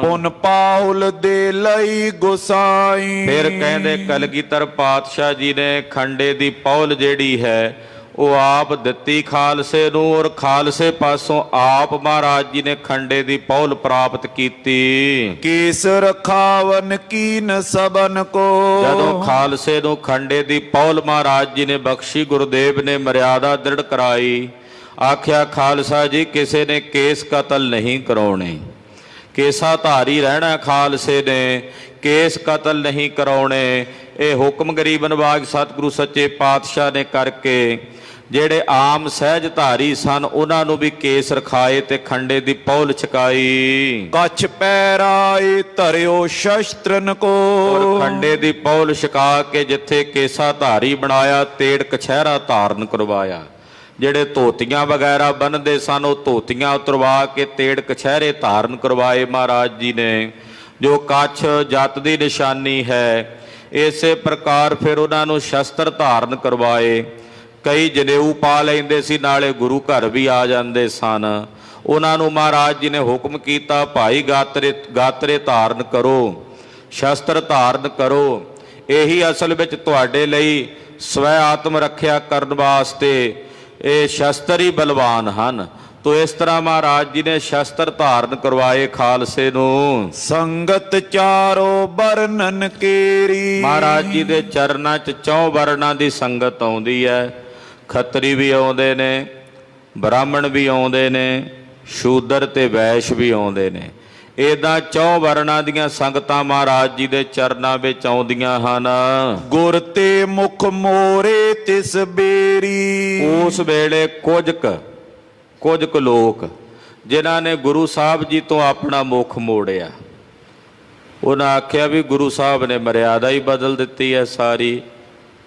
ਪੁਨ ਪਾਹੁਲ ਦੇ ਲਈ ਗੁਸਾਈ। ਫਿਰ ਕਹਿੰਦੇ ਕਲਗੀਧਰ ਪਾਤਸ਼ਾਹ ਜੀ ਨੇ ਖੰਡੇ ਦੀ ਪੌਲ ਜਿਹੜੀ ਹੈ ਉਹ ਆਪ ਦਿੱਤੀ ਖਾਲਸੇ ਨੂੰ, ਔਰ ਖਾਲਸੇ ਪਾਸੋਂ ਆਪ ਮਹਾਰਾਜ ਜੀ ਨੇ ਖੰਡੇ ਦੀ ਪੌਲ ਪ੍ਰਾਪਤ ਕੀਤੀ। ਕੇਸ ਰਖਾਵਨ ਕੀਨ ਸਬਨ ਕੋ। ਜਦੋਂ ਖਾਲਸੇ ਨੂੰ ਖੰਡੇ ਦੀ ਪੌਲ ਮਹਾਰਾਜ ਜੀ ਨੇ ਬਖਸ਼ੀ, ਗੁਰਦੇਵ ਨੇ ਮਰਿਆਦਾ ਦ੍ਰਿੜ ਕਰਾਈ। ਆਖਿਆ ਖਾਲਸਾ ਜੀ ਕਿਸੇ ਨੇ ਕੇਸ ਕਤਲ ਨਹੀਂ ਕਰਾਉਣੇ, ਕੇਸਾ ਧਾਰੀ ਰਹਿਣਾ ਖਾਲਸੇ ਨੇ, ਕੇਸ ਕਤਲ ਨਹੀਂ ਕਰਾਉਣੇ। ਇਹ ਹੁਕਮ ਗਰੀਬ ਨਵਾਜ ਸਤਿਗੁਰੂ ਸੱਚੇ ਪਾਤਸ਼ਾਹ ਨੇ ਕਰਕੇ ਜਿਹੜੇ ਆਮ ਸਹਿਜ ਧਾਰੀ ਸਨ ਉਹਨਾਂ ਨੂੰ ਵੀ ਕੇਸ ਰਖਾਏ ਤੇ ਖੰਡੇ ਦੀ ਪੌਲ ਛਕਾਈ। ਕੱਛ ਪੈਰਾਏ ਧਰਿਓ ਸ਼ਸਤਰਨ ਕੋ। ਔਰ ਖੰਡੇ ਦੀ ਪੌਲ ਛਕਾ ਕੇ ਜਿੱਥੇ ਕੇਸਾ ਧਾਰੀ ਬਣਾਇਆ, ਤੇੜ ਕਛਹਿਰਾ ਧਾਰਨ ਕਰਵਾਇਆ। ਜਿਹੜੇ ਧੋਤੀਆਂ ਵਗੈਰਾ ਬੰਨਦੇ ਸਨ ਉਹ ਧੋਤੀਆਂ ਉਤਰਵਾ ਕੇ ਤੇੜ ਕਛਹਿਰੇ ਧਾਰਨ ਕਰਵਾਏ ਮਹਾਰਾਜ ਜੀ ਨੇ, ਜੋ ਕੱਛ ਜੱਤ ਦੀ ਨਿਸ਼ਾਨੀ ਹੈ। ਇਸੇ ਪ੍ਰਕਾਰ ਫਿਰ ਉਹਨਾਂ ਨੂੰ ਸ਼ਸਤਰ ਧਾਰਨ ਕਰਵਾਏ। ਕਈ ਜਨੇਊ ਪਾ ਲੈਂਦੇ ਸੀ, ਨਾਲੇ ਗੁਰੂ ਘਰ ਵੀ ਆ ਜਾਂਦੇ ਸਨ। ਉਹਨਾਂ ਨੂੰ ਮਹਾਰਾਜ ਜੀ ਨੇ ਹੁਕਮ ਕੀਤਾ, ਭਾਈ ਗਾਤਰੇ ਧਾਰਨ ਕਰੋ, ਸ਼ਸਤਰ ਧਾਰਨ ਕਰੋ। ਇਹੀ ਅਸਲ ਵਿੱਚ ਤੁਹਾਡੇ ਲਈ ਸਵੈ ਆਤਮ ਰੱਖਿਆ ਕਰਨ ਵਾਸਤੇ ਇਹ ਸ਼ਸਤਰ ਹੀ ਬਲਵਾਨ ਹਨ। ਤੋ ਇਸ ਤਰ੍ਹਾਂ ਮਹਾਰਾਜ ਜੀ ਨੇ ਸ਼ਸਤਰ ਧਾਰਨ ਕਰਵਾਏ ਖਾਲਸੇ ਨੂੰ। ਸੰਗਤ ਚਾਰੋ ਵਰਨਨ ਕੇਰੀ। ਮਹਾਰਾਜ ਜੀ ਦੇ ਚਰਨਾਂ 'ਚ 4 ਵਰਨਾਂ ਦੀ ਸੰਗਤ ਆਉਂਦੀ ਹੈ। ਖੱਤਰੀ ਵੀ ਆਉਂਦੇ ਨੇ, ਬ੍ਰਾਹਮਣ ਵੀ ਆਉਂਦੇ ਨੇ, ਸ਼ੂਦਰ ਤੇ ਵੈਸ਼ ਵੀ ਆਉਂਦੇ ਨੇ। ਇਦਾਂ 4 ਵਰਨਾਂ ਦੀਆਂ ਸੰਗਤਾਂ ਮਹਾਰਾਜ ਜੀ ਦੇ ਚਰਨਾਂ ਵਿੱਚ ਆਉਂਦੀਆਂ ਹਨ। ਗੁਰ ਤੇ ਮੁਖ ਮੋਰੇ ਤਿਸ ਬੇਰੀ। ਉਸ ਵੇਲੇ ਕੁਝ ਕੁ ਲੋਕ ਜਿਨ੍ਹਾਂ ਨੇ ਗੁਰੂ ਸਾਹਿਬ ਜੀ ਤੋਂ ਆਪਣਾ ਮੁਖ ਮੋੜਿਆ, ਉਹਨਾਂ ਆਖਿਆ ਵੀ ਗੁਰੂ ਸਾਹਿਬ ਨੇ ਮਰਿਆਦਾ ਹੀ ਬਦਲ ਦਿੱਤੀ ਹੈ ਸਾਰੀ,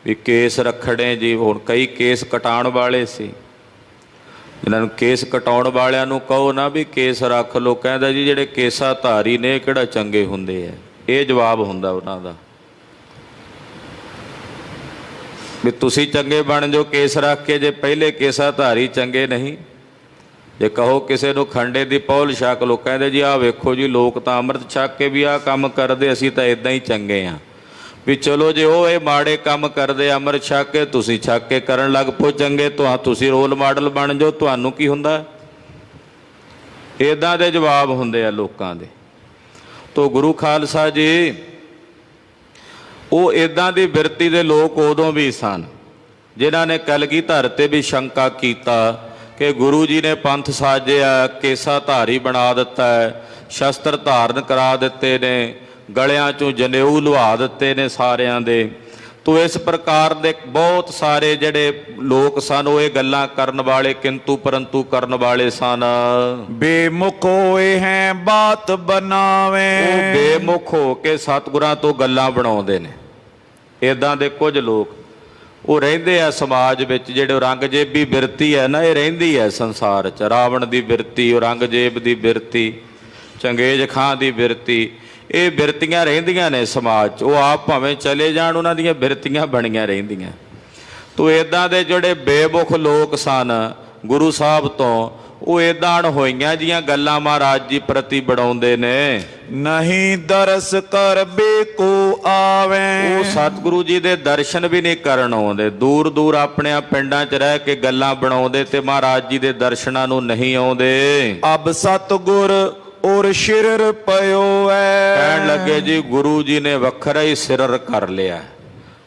ਵੀ ਕੇਸ ਰੱਖਣੇ ਜੀ। ਹੁਣ ਕਈ ਕੇਸ ਕਟਾਉਣ ਵਾਲੇ ਸੀ, ਇਹਨਾਂ ਨੂੰ ਕੇਸ ਕਟਾਉਣ ਵਾਲਿਆਂ ਨੂੰ ਕਹੋ ਨਾ ਵੀ ਕੇਸ ਰੱਖ ਲਓ, ਕਹਿੰਦਾ ਜੀ ਜਿਹੜੇ ਕੇਸਾ ਧਾਰੀ ਨੇ ਕਿਹੜਾ ਚੰਗੇ ਹੁੰਦੇ ਆ। ਇਹ ਜਵਾਬ ਹੁੰਦਾ ਉਹਨਾਂ ਦਾ ਵੀ ਤੁਸੀਂ ਚੰਗੇ ਬਣ ਜਾਓ ਕੇਸ ਰੱਖ ਕੇ, ਜੇ ਪਹਿਲੇ ਕੇਸਾ ਧਾਰੀ ਚੰਗੇ ਨਹੀਂ। ਜੇ ਕਹੋ ਕਿਸੇ ਨੂੰ ਖੰਡੇ ਦੀ ਪੌਲ ਛਕ ਲਓ, ਕਹਿੰਦੇ ਜੀ ਆਹ ਵੇਖੋ ਜੀ ਲੋਕ ਤਾਂ ਅੰਮ੍ਰਿਤ ਛਕ ਕੇ ਵੀ ਆਹ ਕੰਮ ਕਰਦੇ, ਅਸੀਂ ਤਾਂ ਇਦਾਂ ਹੀ ਚੰਗੇ ਹਾਂ। ਵੀ ਚਲੋ ਜੇ ਉਹ ਇਹ ਮਾੜੇ ਕੰਮ ਕਰਦੇ ਅੰਮ੍ਰਿਤ ਛਕ ਕੇ, ਤੁਸੀਂ ਛਕ ਕੇ ਕਰਨ ਲੱਗ ਪਓ ਚੰਗੇ, ਤੁਸੀਂ ਰੋਲ ਮਾਡਲ ਬਣ ਜਾਓ, ਤੁਹਾਨੂੰ ਕੀ ਹੁੰਦਾ। ਇੱਦਾਂ ਦੇ ਜਵਾਬ ਹੁੰਦੇ ਆ ਲੋਕਾਂ ਦੇ। ਤੋ ਗੁਰੂ ਖਾਲਸਾ ਜੀ ਉਹ ਇੱਦਾਂ ਦੀ ਬਿਰਤੀ ਦੇ ਲੋਕ ਉਦੋਂ ਵੀ ਸਨ ਜਿਨ੍ਹਾਂ ਨੇ ਕਲਗੀਧਰ ਤੇ ਵੀ ਸ਼ੰਕਾ ਕੀਤਾ ਕਿ ਗੁਰੂ ਜੀ ਨੇ ਪੰਥ ਸਾਜਿਆ, ਕੇਸਾ ਧਾਰੀ ਬਣਾ ਦਿੱਤਾ ਹੈ, ਸ਼ਸਤਰ ਧਾਰਨ ਕਰਾ ਦਿੱਤੇ ਨੇ, ਗਲਿਆਂ 'ਚੋਂ ਜਨੇਊ ਲੁਹਾ ਦਿੱਤੇ ਨੇ ਸਾਰਿਆਂ ਦੇ। ਤੋ ਇਸ ਪ੍ਰਕਾਰ ਦੇ ਬਹੁਤ ਸਾਰੇ ਜਿਹੜੇ ਲੋਕ ਸਨ ਉਹ ਇਹ ਗੱਲਾਂ ਕਰਨ ਵਾਲੇ ਕਿੰਤੂ ਪਰੰਤੂ ਕਰਨ ਵਾਲੇ ਸਨ। ਬੇਮੁਖ ਹੋਏ ਹੈ ਬਾਤ ਬਣਾਵੇ। ਉਹ ਬੇਮੁਖ ਹੋ ਕੇ ਸਤਿਗੁਰਾਂ ਤੋਂ ਗੱਲਾਂ ਬਣਾਉਂਦੇ ਨੇ। ਇੱਦਾਂ ਦੇ ਕੁਝ ਲੋਕ ਉਹ ਰਹਿੰਦੇ ਆ ਸਮਾਜ ਵਿੱਚ, ਜਿਹੜੇ ਔਰੰਗਜ਼ੇਬੀ ਬਿਰਤੀ ਹੈ ਨਾ, ਇਹ ਰਹਿੰਦੀ ਹੈ ਸੰਸਾਰ 'ਚ। ਰਾਵਣ ਦੀ ਬਿਰਤੀ, ਔਰੰਗਜ਼ੇਬ ਦੀ ਬਿਰਤੀ, ਚੰਗੇਜ਼ ਖਾਂ ਦੀ ਬਿਰਤੀ, ਇਹ ਬਿਰਤੀਆਂ ਰਹਿੰਦੀਆਂ ਨੇ ਸਮਾਜ 'ਚ। ਉਹ ਆਪ ਭਾਵੇਂ ਚਲੇ ਜਾਣ, ਉਹਨਾਂ ਦੀਆਂ ਬਿਰਤੀਆਂ ਬਣੀਆਂ ਰਹਿੰਦੀਆਂ। ਤੋ ਇੱਦਾਂ ਦੇ ਜਿਹੜੇ ਬੇਮੁਖ ਲੋਕ ਸਨ ਗੁਰੂ ਸਾਹਿਬ ਤੋਂ, ਉਹ ਇੱਦਾਂ ਅਣਹੋਈਆਂ ਜੀਆਂ ਗੱਲਾਂ ਮਹਾਰਾਜ ਜੀ ਪ੍ਰਤੀ ਬਣਾਉਂਦੇ ਨੇ। ਨਹੀਂ ਦਰਸ ਕਰ ਬੇਕੋ ਆਵੇ। ਉਹ ਸਤਿਗੁਰੂ ਜੀ ਦੇ ਦਰਸ਼ਨ ਵੀ ਨਹੀਂ ਕਰਨ ਆਉਂਦੇ, ਦੂਰ ਦੂਰ ਆਪਣੇ ਪਿੰਡਾਂ 'ਚ ਰਹਿ ਕੇ ਗੱਲਾਂ ਬਣਾਉਂਦੇ ਤੇ ਮਹਾਰਾਜ ਜੀ ਦੇ ਦਰਸ਼ਨਾਂ ਨੂੰ ਨਹੀਂ ਆਉਂਦੇ। ਅਬ ਸਤਿਗੁਰ ਔਰ ਸ਼ਿਰਰ ਪਇਓ ਹੈ। ਕਹਿਣ ਲੱਗੇ ਜੀ ਗੁਰੂ ਜੀ ਨੇ ਵੱਖਰਾ ਹੀ ਸਿਰਰ ਕਰ ਲਿਆ।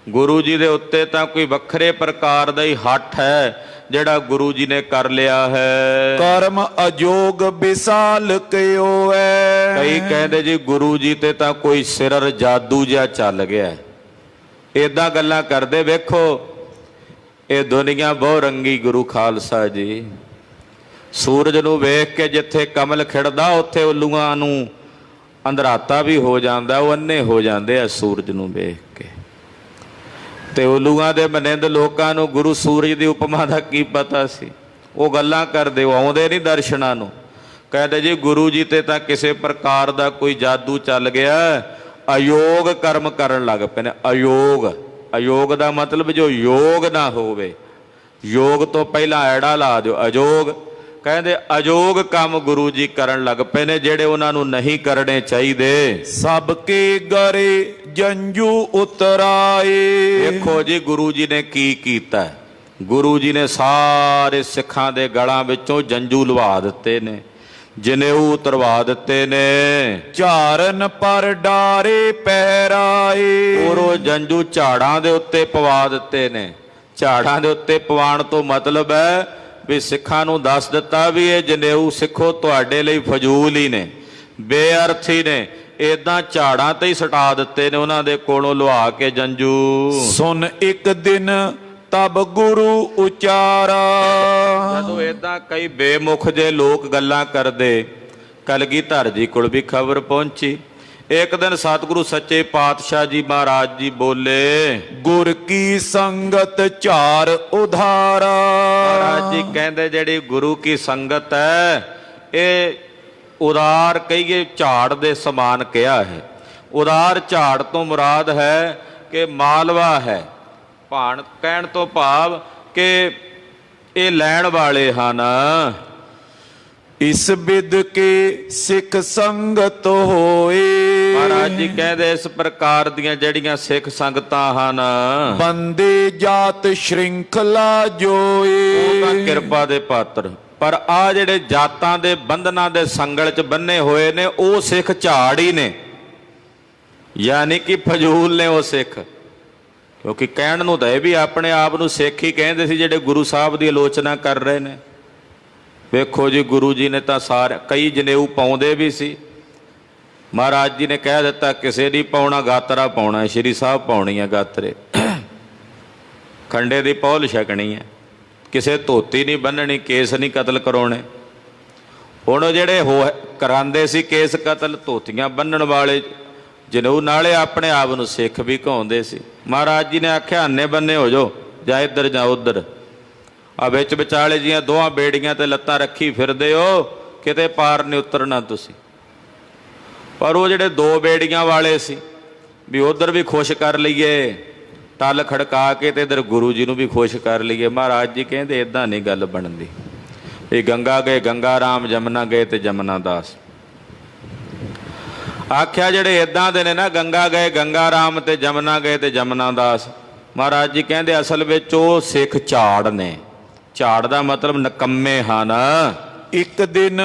ਗੁਰੂ ਜੀ ਦੇ ਉੱਤੇ ਤਾਂ ਕੋਈ ਵੱਖਰੇ ਪ੍ਰਕਾਰ ਦਾ ਹੀ ਹੱਠ ਹੈ ਜਿਹੜਾ ਗੁਰੂ ਜੀ ਨੇ ਕਰ ਲਿਆ ਹੈ। ਕਰਮ ਅਜੋਗ ਵਿਸਾਲ ਕਿਓ ਹੈ। ਕਈ ਕਹਿੰਦੇ ਜੀ ਗੁਰੂ ਜੀ ਤੇ ਤਾਂ ਕੋਈ ਸਿਰਰ ਜਾਦੂ ਜਿਹਾ ਚੱਲ ਗਿਆ। ਏਦਾਂ ਗੱਲਾਂ ਕਰਦੇ। ਵੇਖੋ ਇਹ ਦੁਨੀਆ ਬਹੁ ਰੰਗੀ ਗੁਰੂ ਖਾਲਸਾ ਜੀ। ਸੂਰਜ ਨੂੰ ਵੇਖ ਕੇ ਜਿੱਥੇ ਕਮਲ ਖਿੜਦਾ ਉੱਥੇ ਉੱਲੂਆਂ ਨੂੰ ਅੰਧਰਾਤਾ ਵੀ ਹੋ ਜਾਂਦਾ, ਉਹ ਅੰਨੇ ਹੋ ਜਾਂਦੇ ਆ ਸੂਰਜ ਨੂੰ ਵੇਖ ਕੇ। ਤੇ ਉੱਲੂਆਂ ਦੇ ਮਨਿੰਦ ਲੋਕਾਂ ਨੂੰ ਗੁਰੂ ਸੂਰਜ ਦੀ ਉਪਮਾ ਦਾ ਕੀ ਪਤਾ ਸੀ। ਉਹ ਗੱਲਾਂ ਕਰਦੇ, ਉਹ ਆਉਂਦੇ ਨਹੀਂ ਦਰਸ਼ਨਾਂ ਨੂੰ। ਕਹਿੰਦੇ ਜੀ ਗੁਰੂ ਜੀ ਤੇ ਤਾਂ ਕਿਸੇ ਪ੍ਰਕਾਰ ਦਾ ਕੋਈ ਜਾਦੂ ਚੱਲ ਗਿਆ, ਅਯੋਗ ਕਰਮ ਕਰਨ ਲੱਗ ਪਏ ਨੇ। ਅਯੋਗ ਦਾ ਮਤਲਬ ਜੋ ਯੋਗ ਨਾ ਹੋਵੇ, ਯੋਗ ਤੋਂ ਪਹਿਲਾਂ ਐੜਾ ਲਾ ਦਿਓ, ਅਯੋਗ। ਕਹਿੰਦੇ ਅਯੋਗ ਕੰਮ ਗੁਰੂ ਜੀ ਕਰਨ ਲੱਗ ਪਏ ਨੇ, ਜਿਹੜੇ ਉਹਨਾਂ ਨੂੰ ਨਹੀਂ ਕਰਨੇ ਚਾਹੀਦੇ। ਸਭ ਕੇ ਗਰੇ ਜੰਜੂ ਉਤਰਾਏ। ਦੇਖੋ ਜੀ ਗੁਰੂ ਜੀ ਨੇ ਕੀ ਕੀਤਾ। ਗੁਰੂ ਜੀ ਨੇ ਸਾਰੇ ਸਿੱਖਾਂ ਦੇ ਗਲਾਂ ਵਿੱਚੋਂ ਜੰਜੂ ਲਵਾ ਦਿੱਤੇ ਨੇ, ਜਨੇਊ ਉਤਰਵਾ ਦਿੱਤੇ ਨੇ। ਝਾਰਨ ਪਰ ਡਾਰੇ ਪਹਿਰਾਏ। ਔਰ ਉਹ ਜੰਜੂ ਝਾੜਾਂ ਦੇ ਉੱਤੇ ਪਵਾ ਦਿੱਤੇ ਨੇ। ਝਾੜਾਂ ਦੇ ਉੱਤੇ ਪਵਾਉਣ ਤੋਂ ਮਤਲਬ ਹੈ ਵੀ ਸਿੱਖਾਂ ਨੂੰ ਦੱਸ ਦਿੱਤਾ ਵੀ ਇਹ ਜਨੇਊ ਸਿੱਖੋ ਤੁਹਾਡੇ ਲਈ ਫਜ਼ੂਲ ਹੀ ਨੇ, ਬੇਅਰਥੀ ਨੇ। ਏਦਾਂ ਝਾੜਾਂ ਤੇ ਹੀ ਸਟਾ ਦਿੱਤੇ ਨੇ ਉਹਨਾਂ ਦੇ ਕੋਲੋਂ ਲੁਹਾ ਕੇ ਜੰਜੂ। ਸੁਣ ਇੱਕ ਦਿਨ ਤਬ ਗੁਰੂ ਉਚਾਰਾ। ਜਦੋਂ ਏਦਾਂ ਕਈ ਬੇਮੁਖ ਜੇ ਲੋਕ ਗੱਲਾਂ ਕਰਦੇ, ਕਲਗੀਧਰ ਜੀ ਕੋਲ ਵੀ ਖਬਰ ਪਹੁੰਚੀ। ਇੱਕ ਦਿਨ ਸਤਿਗੁਰੂ ਸੱਚੇ ਪਾਤਸ਼ਾਹ ਜੀ ਮਹਾਰਾਜ ਜੀ ਬੋਲੇ, ਗੁਰ ਕੀ ਸੰਗਤ ਝਾਰ ਉਧਾਰਾ। ਮਹਾਰਾਜ ਜੀ ਕਹਿੰਦੇ ਜਿਹੜੀ ਗੁਰੂ ਕੀ ਸੰਗਤ ਹੈ ਇਹ ਉਦਾਰ ਕਹੀਏ ਝਾੜ ਦੇ ਸਮਾਨ ਕਿਹਾ ਹੈ। ਉਦਾਰ ਝਾੜ ਤੋਂ ਮੁਰਾਦ ਹੈ ਕਿ ਮਾਲਵਾ ਹੈ। ਭਾਣ ਕਹਿਣ ਤੋਂ ਭਾਵ ਕਿ ਇਹ ਲੈਣ ਵਾਲੇ ਹਨ। ਇਸ ਬਿਦ ਕੇ ਸਿੱਖ ਸੰਗਤ ਹੋਏ। ਮਹਾਰਾਜ ਜੀ ਕਹਿੰਦੇ ਇਸ ਪ੍ਰਕਾਰ ਦੀਆਂ ਜਿਹੜੀਆਂ ਸਿੱਖ ਸੰਗਤਾਂ ਹਨ, ਬੰਦੇ ਜਾਤ ਸ਼੍ਰਿੰਖਲਾ ਜੋਏ। ਉਹ ਤਾਂ ਕਿਰਪਾ ਦੇ ਪਾਤਰ, ਪਰ ਆ ਜਿਹੜੇ ਜਾਤਾਂ ਦੇ ਬੰਧਨਾਂ ਦੇ ਸੰਗਲ 'ਚ ਬੰਨੇ ਹੋਏ ਨੇ ਉਹ ਸਿੱਖ ਝਾੜ ਹੀ ਨੇ, ਯਾਨੀ ਕਿ ਫਜ਼ੂਲ ਨੇ ਉਹ ਸਿੱਖ। ਕਿਉਂਕਿ ਕਹਿਣ ਨੂੰ ਤਾਂ ਇਹ ਵੀ ਆਪਣੇ ਆਪ ਨੂੰ ਸਿੱਖ ਹੀ ਕਹਿੰਦੇ ਸੀ ਜਿਹੜੇ ਗੁਰੂ ਸਾਹਿਬ ਦੀ ਆਲੋਚਨਾ ਕਰ ਰਹੇ ਨੇ। ਵੇਖੋ ਜੀ, ਗੁਰੂ ਜੀ ਨੇ ਤਾਂ ਕਈ ਜਨੇਊ ਪਾਉਂਦੇ ਵੀ ਸੀ। ਮਹਾਰਾਜ ਜੀ ਨੇ ਕਹਿ ਦਿੱਤਾ ਕਿਸੇ ਦੀ ਪਾਉਣਾ ਗਾਤਰਾ ਪਾਉਣਾ, ਸ਼੍ਰੀ ਸਾਹਿਬ ਪਾਉਣੀ ਹੈ ਗਾਤਰੇ, ਖੰਡੇ ਦੀ ਪੌਲ ਛਕਣੀ ਹੈ, ਕਿਸੇ ਧੋਤੀ ਨਹੀਂ ਬੰਨਣੀ, ਕੇਸ ਨਹੀਂ ਕਤਲ ਕਰਾਉਣੇ। ਹੁਣ ਉਹ ਜਿਹੜੇ ਕਰਾਉਂਦੇ ਸੀ ਕੇਸ ਕਤਲ, ਧੋਤੀਆਂ ਬੰਨਣ ਵਾਲੇ ਜਨੇਊ ਨਾਲੇ ਆਪਣੇ ਆਪ ਨੂੰ ਸਿੱਖ ਵੀ ਕਹਾਉਂਦੇ ਸੀ। ਮਹਾਰਾਜ ਜੀ ਨੇ ਆਖਿਆ ਅੰਨੇ ਬੰਨੇ ਹੋ ਜਾਓ, ਜਾਂ ਇੱਧਰ ਜਾਂ ਉੱਧਰ, ਆ ਵਿੱਚ ਵਿਚਾਲੇ ਜੀਆਂ ਦੋਹਾਂ ਬੇੜੀਆਂ ਤੇ ਲੱਤਾਂ ਰੱਖੀ ਫਿਰਦੇ ਹੋ, ਕਿਤੇ ਪਾਰ ਨਹੀਂ ਉਤਰਨਾ ਤੁਸੀਂ। ਪਰ ਉਹ ਜਿਹੜੇ ਦੋ ਬੇੜੀਆਂ ਵਾਲੇ ਸੀ ਵੀ ਉਧਰ ਵੀ ਖੁਸ਼ ਕਰ ਲਈਏ ਟੱਲ ਖੜਕਾ ਕੇ, ਤੇ ਇੱਧਰ ਗੁਰੂ ਜੀ ਨੂੰ ਵੀ ਖੁਸ਼ ਕਰ ਲਈਏ। ਮਹਾਰਾਜ ਜੀ ਕਹਿੰਦੇ ਇੱਦਾਂ ਨਹੀਂ ਗੱਲ ਬਣਦੀ। ਇਹ ਗੰਗਾ ਗਏ ਗੰਗਾ ਰਾਮ, ਜਮਨਾ ਗਏ ਤੇ ਜਮਨਾ ਦਾਸ। ਆਖਿਆ ਜਿਹੜੇ ਇੱਦਾਂ ਦੇ ਨੇ ਨਾ, ਗੰਗਾ ਗਏ ਗੰਗਾ ਰਾਮ ਤੇ ਜਮਨਾ ਗਏ ਤੇ ਜਮਨਾ ਦਾਸ, ਮਹਾਰਾਜ ਜੀ ਕਹਿੰਦੇ ਅਸਲ ਵਿੱਚ ਉਹ ਸਿੱਖ ਝਾੜ ਨੇ। ਝਾੜ ਦਾ ਮਤਲਬ ਨਕੰਮੇ ਹਨ। ਇੱਕ ਦਿਨ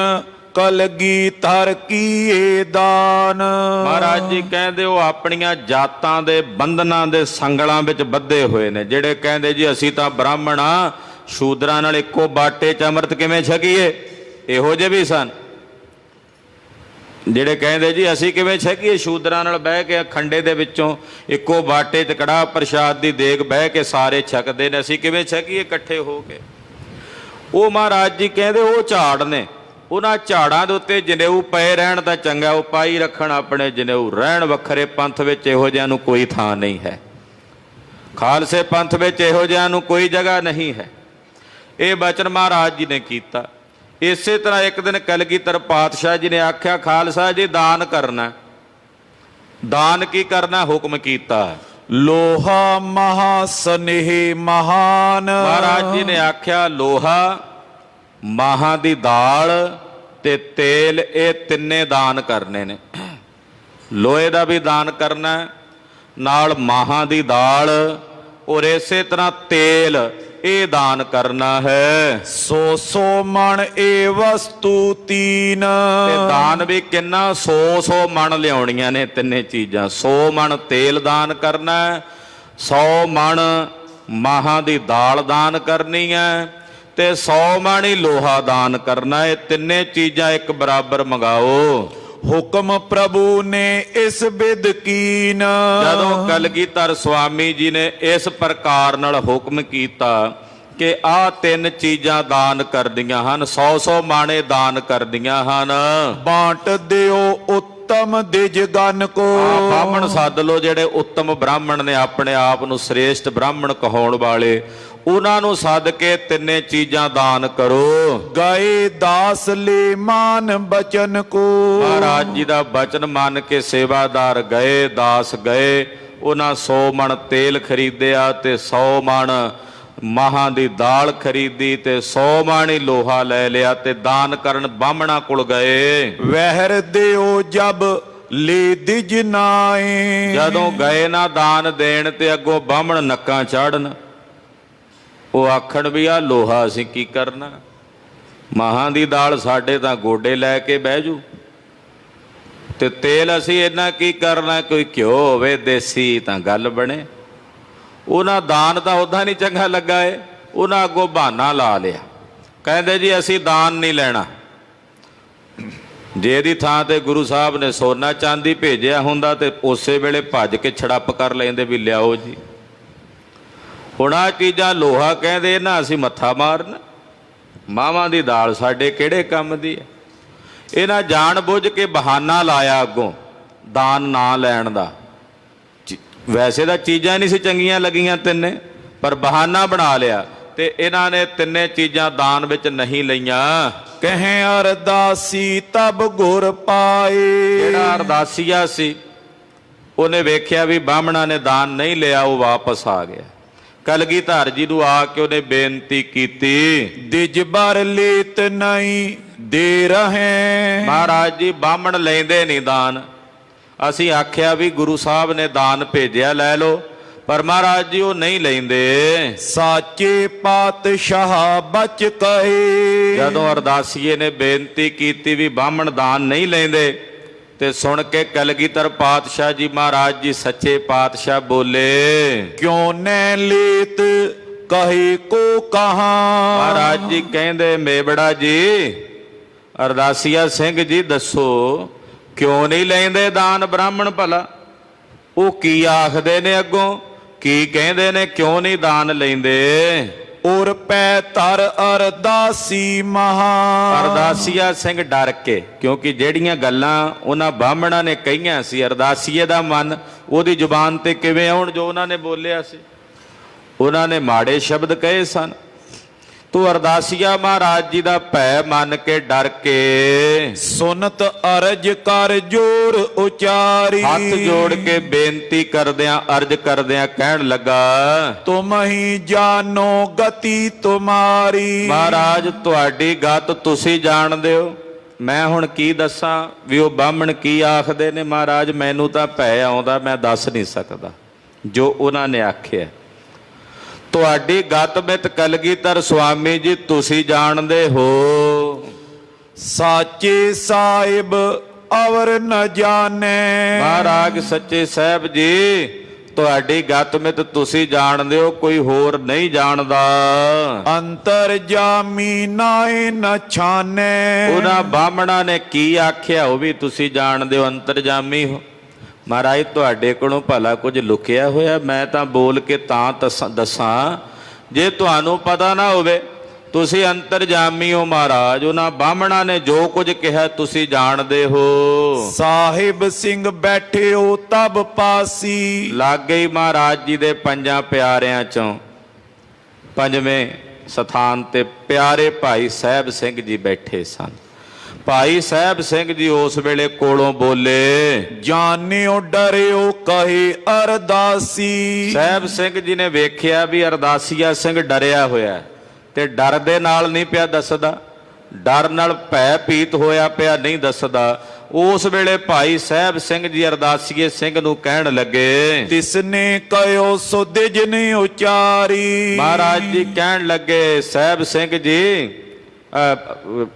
ਕਲਗੀ ਧਰ ਕੀਏ ਦਾਨ। ਮਹਾਰਾਜ ਜੀ ਕਹਿੰਦੇ ਉਹ ਆਪਣੀਆਂ ਜਾਤਾਂ ਦੇ ਬੰਧਨਾਂ ਦੇ ਸੰਗਲਾਂ ਵਿੱਚ ਬੱਧੇ ਹੋਏ ਨੇ। ਜਿਹੜੇ ਕਹਿੰਦੇ ਜੀ ਅਸੀਂ ਤਾਂ ਬ੍ਰਾਹਮਣ ਆ, ਸ਼ੂਦਰਾਂ ਨਾਲ ਇੱਕੋ ਬਾਟੇ 'ਚ ਅੰਮ੍ਰਿਤ ਕਿਵੇਂ ਛਕੀਏ, ਇਹੋ ਜਿਹੇ ਵੀ ਸਨ। ਜਿਹੜੇ ਕਹਿੰਦੇ ਜੀ ਅਸੀਂ ਕਿਵੇਂ ਛਕੀਏ, ਸ਼ੂਦਰਾਂ ਨਾਲ ਬਹਿ ਕੇ ਖੰਡੇ ਦੇ ਵਿੱਚੋਂ ਇੱਕੋ ਬਾਟੇ 'ਚ ਕੜਾਹ ਪ੍ਰਸ਼ਾਦ ਦੀ ਦੇਗ ਬਹਿ ਕੇ ਸਾਰੇ ਛਕਦੇ ਨੇ, ਅਸੀਂ ਕਿਵੇਂ ਛਕੀਏ ਇਕੱਠੇ ਹੋ ਕੇ। ਉਹ ਮਹਾਰਾਜ ਜੀ ਕਹਿੰਦੇ ਉਹ ਝਾੜ ਨੇ। ਉਹਨਾਂ ਝਾੜਾਂ ਦੇ ਉੱਤੇ ਜਨੇਊ ਪਏ ਰਹਿਣ ਤਾਂ ਚੰਗਾ, ਉਹ ਪਾਈ ਰੱਖਣ ਆਪਣੇ ਜਨੇਊ, ਰਹਿਣ ਵੱਖਰੇ। ਪੰਥ ਵਿੱਚ ਇਹੋ ਜਿਹਿਆਂ ਨੂੰ ਕੋਈ ਥਾਂ ਨਹੀਂ ਹੈ, ਖਾਲਸੇ ਪੰਥ ਵਿੱਚ ਇਹੋ ਜਿਹਿਆਂ ਨੂੰ ਕੋਈ ਜਗ੍ਹਾ ਨਹੀਂ ਹੈ। ਇਹ ਬਚਨ ਮਹਾਰਾਜ ਜੀ ਨੇ ਕੀਤਾ। ਇਸੇ ਤਰ੍ਹਾਂ ਇੱਕ ਦਿਨ ਕਲਗੀਧਰ ਪਾਤਸ਼ਾਹ ਜੀ ਨੇ ਆਖਿਆ ਖਾਲਸਾ ਜੀ ਦਾਨ ਕਰਨਾ। ਦਾਨ ਕੀ ਕਰਨਾ ਹੁਕਮ ਕੀਤਾ। ਲੋਹਾ ਮਹਾ ਸਨੇਹ ਮਹਾਨ। ਮਹਾਰਾਜ ਜੀ ਨੇ ਆਖਿਆ ਲੋਹਾ, ਮਾਹਾਂ ਦੀ ਦਾਲ ਤੇ ਤੇਲ, ਇਹ ਤਿੰਨੇ ਦਾਨ ਕਰਨੇ ਨੇ। ਲੋਹੇ ਦਾ ਵੀ ਦਾਨ ਕਰਨਾ, ਨਾਲ ਮਾਹਾਂ ਦੀ ਦਾਲ, ਔਰ ਇਸੇ ਤਰ੍ਹਾਂ ਤੇਲ ਇਹ ਦਾਨ ਕਰਨਾ ਹੈ। 100 ਮਣ ਇਹ ਵਸਤੂ ਤੀਨ। ਤੇ ਦਾਨ ਵੀ ਕਿੰਨਾ, 100 ਮਣ ਲਿਆਉਣੀਆਂ ਨੇ ਤਿੰਨੇ ਚੀਜ਼ਾਂ। 100 ਮਣ ਤੇਲ ਦਾਨ ਕਰਨਾ, 100 ਮਣ ਮਾਹਾਂ ਦੀ ਦਾਲ ਦਾਨ ਕਰਨੀ ਹੈ, ਤੇ 100 ਮਣ ਹੀ ਲੋਹਾ ਦਾਨ ਕਰਨਾ। ਇਹ ਤਿੰਨੇ ਚੀਜ਼ਾਂ ਇੱਕ ਬਰਾਬਰ ਮੰਗਾਓ। ਹੁਕਮ ਪ੍ਰਭੂ ਨੇ ਇਸ ਬਿਦ ਕੀਨ। ਜਦੋਂ ਕਲਗੀਧਰ ਸੁਆਮੀ ਜੀ ਨੇ ਇਸ ਪ੍ਰਕਾਰ ਨਾਲ ਹੁਕਮ ਕੀਤਾ ਕਿ ਆਹ ਤਿੰਨ ਚੀਜ਼ਾਂ ਦਾਨ ਕਰਦੀਆਂ ਹਨ, 100 ਮਾਣੇ ਦਾਨ ਕਰਦੀਆਂ ਹਨ। ਬਾਂਟ ਦਿਓ ਉੱਤਮ ਦਿਜ ਗਨ ਕੋ। ਬ੍ਰਾਹਮਣ ਸੱਦ ਲੋ ਜਿਹੜੇ ਉੱਤਮ ਬ੍ਰਾਹਮਣ ਨੇ, ਆਪਣੇ ਆਪ ਨੂੰ ਸ੍ਰੇਸ਼ਟ ਬ੍ਰਾਹਮਣ ਕਹਾਉਣ ਵਾਲੇ, ਉਹਨਾਂ ਨੂੰ ਸੱਦ ਕੇ ਤਿੰਨੇ ਚੀਜ਼ਾਂ ਦਾਨ ਕਰੋ। ਗਏ ਦਾਸ ਲੈ ਮਾਨ ਬਚਨ ਕੋ। ਮਹਾਰਾਜ ਜੀ ਦਾ ਬਚਨ ਮੰਨ ਕੇ ਸੇਵਾਦਾਰ ਗਏ, ਦਾਸ ਗਏ। ਉਹਨਾਂ 100 ਮਣ ਤੇਲ ਖਰੀਦਿਆ ਤੇ 100 ਮਣ ਮਾਹਾਂ ਦੀ ਦਾਲ ਖਰੀਦੀ ਤੇ 100 ਮਣ ਹੀ ਲੋਹਾ ਲੈ ਲਿਆ ਤੇ ਦਾਨ ਕਰਨ ਬਾਹਮਣਾ ਕੋਲ ਗਏ। ਵਹਿਰ ਦਿਓ ਜਬ ਲੈ ਦਿਜ ਨਾਏ। ਜਦੋਂ ਗਏ ਨਾ ਦਾਨ ਦੇਣ ਤੇ ਅੱਗੋਂ ਬਾਹਮਣ ਨੱਕਾਂ ਚਾੜਨ, ਉਹ ਆਖਣ ਵੀ ਆ ਲੋਹਾ ਅਸੀਂ ਕੀ ਕਰਨਾ, ਮਾਹਾਂ ਦੀ ਦਾਲ ਸਾਡੇ ਤਾਂ ਗੋਡੇ ਲੈ ਕੇ ਬਹਿ ਜੂ, ਤੇ ਤੇਲ ਅਸੀਂ ਇਹਨਾਂ ਕੀ ਕਰਨਾ, ਕੋਈ ਘਿਓ ਹੋਵੇ ਦੇਸੀ ਤਾਂ ਗੱਲ ਬਣੇ। ਉਹਨਾਂ ਦਾਨ ਤਾਂ ਉੱਦਾਂ ਨਹੀਂ ਚੰਗਾ ਲੱਗਾ ਏ, ਉਹਨਾਂ ਅੱਗੋਂ ਬਹਾਨਾ ਲਾ ਲਿਆ। ਕਹਿੰਦੇ ਜੀ ਅਸੀਂ ਦਾਨ ਨਹੀਂ ਲੈਣਾ। ਜੇ ਇਹਦੀ ਥਾਂ ਤੇ ਗੁਰੂ ਸਾਹਿਬ ਨੇ ਸੋਨਾ ਚਾਂਦੀ ਭੇਜਿਆ ਹੁੰਦਾ ਤੇ ਉਸੇ ਵੇਲੇ ਭੱਜ ਕੇ ਛੜੱਪ ਕਰ ਲੈਂਦੇ ਵੀ ਲਿਆਓ ਜੀ। ਹੁਣ ਆਹ ਚੀਜ਼ਾਂ ਲੋਹਾ ਕਹਿੰਦੇ ਨਾ ਅਸੀਂ ਮੱਥਾ ਮਾਰਨਾ, ਮਾਵਾਂ ਦੀ ਦਾਲ ਸਾਡੇ ਕਿਹੜੇ ਕੰਮ ਦੀ ਹੈ। ਇਹਨਾਂ ਜਾਣ ਬੁੱਝ ਕੇ ਬਹਾਨਾ ਲਾਇਆ ਅੱਗੋਂ ਦਾਨ ਨਾ ਲੈਣ ਦਾ। ਵੈਸੇ ਤਾਂ ਚੀਜ਼ਾਂ ਨਹੀਂ ਸੀ ਚੰਗੀਆਂ ਲੱਗੀਆਂ ਤਿੰਨੇ, ਪਰ ਬਹਾਨਾ ਬਣਾ ਲਿਆ ਤੇ ਇਹਨਾਂ ਨੇ ਤਿੰਨੇ ਚੀਜ਼ਾਂ ਦਾਨ ਵਿੱਚ ਨਹੀਂ ਲਈਆਂ। ਕਹੇ ਅਰਦਾਸੀ ਤਬ ਗੁਰ ਪਾਏ। ਜਿਹੜਾ ਅਰਦਾਸੀਆ ਸੀ ਉਹਨੇ ਵੇਖਿਆ ਵੀ ਬਾਹਮਣਾ ਨੇ ਦਾਨ ਨਹੀਂ ਲਿਆ, ਉਹ ਵਾਪਸ ਆ ਗਿਆ। ਕਲਗੀਧਰ ਜੀ ਨੂੰ ਆ ਕੇ ਉਹਨੇ ਬੇਨਤੀ ਕੀਤੀ, ਦਿਜ ਬਰ ਲੇਤ ਨਹੀਂ ਦੇ ਰਹੇ। ਮਹਾਰਾਜ ਜੀ ਬਾਹਮਣ ਲੈਂਦੇ ਨਹੀਂ ਦਾਨ। ਅਸੀਂ ਆਖਿਆ ਵੀ ਗੁਰੂ ਸਾਹਿਬ ਨੇ ਦਾਨ ਭੇਜਿਆ, ਲੈ ਲਓ, ਪਰ ਮਹਾਰਾਜ ਜੀ ਉਹ ਨਹੀਂ ਲੈਂਦੇ। ਸਾਚੇ ਪਾਤਸ਼ਾਹ ਬਚ ਕਹੇ। ਜਦੋਂ ਅਰਦਾਸੀਏ ਨੇ ਬੇਨਤੀ ਕੀਤੀ ਵੀ ਬਾਹਮਣ ਦਾਨ ਨਹੀਂ ਲੈਂਦੇ, ਤੇ ਸੁਣ ਕੇ ਕਲਗੀਧਰ ਪਾਤਸ਼ਾਹ ਜੀ ਮਹਾਰਾਜ ਜੀ ਸੱਚੇ ਪਾਤਸ਼ਾਹ ਬੋਲੇ, ਕਿਉਂ ਨੈ ਲੇਤ ਕਹੇ ਕੋ ਕਹਾ। ਮਹਾਰਾਜ ਜੀ ਕਹਿੰਦੇ, ਮੇਬੜਾ ਜੀ, ਅਰਦਾਸੀਆ ਸਿੰਘ ਜੀ ਦੱਸੋ ਕਿਉਂ ਨਹੀਂ ਲੈਂਦੇ ਦਾਨ ਬ੍ਰਾਹਮਣ ਭਲਾ? ਉਹ ਕੀ ਆਖਦੇ ਨੇ ਅੱਗੋਂ, ਕੀ ਕਹਿੰਦੇ ਨੇ, ਕਿਉਂ ਨਹੀਂ ਦਾਨ ਲੈਂਦੇ? ਔਰ ਪੈ ਧਰ ਅਰਦਾਸੀ ਮਹਾ। ਅਰਦਾਸੀਆ ਸਿੰਘ ਡਰ ਕੇ, ਕਿਉਂਕਿ ਜਿਹੜੀਆਂ ਗੱਲਾਂ ਉਹਨਾਂ ਬਾਹਮਣਾਂ ਨੇ ਕਹੀਆਂ ਸੀ, ਅਰਦਾਸੀਏ ਦਾ ਮਨ ਉਹਦੀ ਜ਼ੁਬਾਨ ਤੇ ਕਿਵੇਂ ਆਉਣ ਜੋ ਉਹਨਾਂ ਨੇ ਬੋਲਿਆ ਸੀ। ਉਹਨਾਂ ਨੇ ਮਾੜੇ ਸ਼ਬਦ ਕਹੇ ਸਨ। ਤੂੰ ਅਰਦਾਸੀਆ ਮਹਾਰਾਜ ਜੀ ਦਾ ਭੈ ਮੰਨ ਕੇ ਡਰ ਕੇ ਸੁਨਤ ਅਰਜ ਕਰ ਜੋਰ ਉਚਾਰੀ। ਹੱਥ ਜੋੜ ਕੇ ਬੇਨਤੀ ਕਰਦਿਆਂ ਅਰਜ ਕਰਦਿਆਂ ਕਹਿਣ ਲੱਗਾ, ਤੁਮ ਹੀ ਜਾਣੋ ਗਤੀ ਤੁਮਾਰੀ। ਮਹਾਰਾਜ ਤੁਹਾਡੀ ਗਤ ਤੁਸੀਂ ਜਾਣਦੇ ਹੋ, ਮੈਂ ਹੁਣ ਕੀ ਦੱਸਾਂ ਵੀ ਉਹ ਬਾਹਮਣ ਕੀ ਆਖਦੇ ਨੇ। ਮਹਾਰਾਜ ਮੈਨੂੰ ਤਾਂ ਭੈ ਆਉਂਦਾ, ਮੈਂ ਦੱਸ ਨਹੀਂ ਸਕਦਾ ਜੋ ਉਹਨਾਂ ਨੇ ਆਖਿਆ। ਤੁਹਾਡੀ ਗਤ ਮਿਤ ਕਲਗੀਧਰ ਸੁਆਮੀ ਜੀ ਤੁਸੀਂ ਜਾਣਦੇ ਹੋ। ਸਾਚੇ ਸਾਹਿਬ ਅਵਰ ਨ ਜਾਣੈ। ਮਹਾਰਾਜ ਸੱਚੇ ਸਾਹਿਬ ਜੀ ਤੁਹਾਡੀ ਗਤ ਮਿਤ ਤੁਸੀਂ ਜਾਣਦੇ ਹੋ, ਕੋਈ ਹੋਰ ਨਹੀਂ ਜਾਣਦਾ। ਅੰਤਰ ਜਾਮੀ ਨਾਏ ਨ ਛਾਨੈ। ਉਹਨਾਂ ਬਾਹਮਣਾਂ ਨੇ ਕੀ ਆਖਿਆ ਉਹ ਵੀ ਤੁਸੀਂ ਜਾਣਦੇ ਹੋ, ਅੰਤਰਜਾਮੀ ਹੋ। ਮਹਾਰਾਜ ਤੁਹਾਡੇ ਕੋਲੋਂ ਭਲਾ ਕੁਝ ਲੁਕਿਆ ਹੋਇਆ? ਮੈਂ ਤਾਂ ਬੋਲ ਕੇ ਤਾਂ ਦੱਸਾਂ ਜੇ ਤੁਹਾਨੂੰ ਪਤਾ ਨਾ ਹੋਵੇ। ਤੁਸੀਂ ਅੰਤਰਜਾਮੀ ਹੋ ਮਹਾਰਾਜ। ਉਹਨਾਂ ਬਾਹਮਣਾਂ ਨੇ ਜੋ ਕੁਝ ਕਿਹਾ ਤੁਸੀਂ ਜਾਣਦੇ ਹੋ। ਸਾਹਿਬ ਸਿੰਘ ਬੈਠੇ ਹੋ ਤਬ ਪਾਸੀ। ਲੱਗ ਗਈ ਮਹਾਰਾਜ ਜੀ ਦੇ ਪੰਜਾਂ ਪਿਆਰਿਆਂ ਚੋਂ ਪੰਜਵੇਂ ਸਥਾਨ ਤੇ ਪਿਆਰੇ ਭਾਈ ਸਾਹਿਬ ਸਿੰਘ ਜੀ ਬੈਠੇ ਸਨ। ਭਾਈ ਸਾਹਿਬ ਸਿੰਘ ਜੀ ਉਸ ਵੇਲੇ ਕੋਲੋਂ ਬੋਲੇ, ਜਾਣਿਓ ਡਰਿਓ ਕਹੇ ਅਰਦਾਸੀ। ਸਾਹਿਬ ਸਿੰਘ ਜੀ ਨੇ ਵੇਖਿਆ ਵੀ ਅਰਦਾਸੀਆ ਸਿੰਘ ਡਰਿਆ ਹੋਇਆ, ਤੇ ਡਰ ਦੇ ਨਾਲ ਨਹੀਂ ਪਿਆ ਦੱਸਦਾ, ਡਰ ਨਾਲ ਭੈ ਭੀਤ ਹੋਇਆ ਪਿਆ ਨਹੀਂ ਦੱਸਦਾ। ਉਸ ਵੇਲੇ ਭਾਈ ਸਾਹਿਬ ਸਿੰਘ ਜੀ ਅਰਦਾਸੀਏ ਸਿੰਘ ਨੂੰ ਕਹਿਣ ਲੱਗੇ, ਤਿਸਨੇ ਕਹਿਓ ਸੋ ਦਿਜਨ ਉਚਾਰੀ। ਮਹਾਰਾਜ ਜੀ ਕਹਿਣ ਲੱਗੇ, ਸਾਹਿਬ ਸਿੰਘ ਜੀ,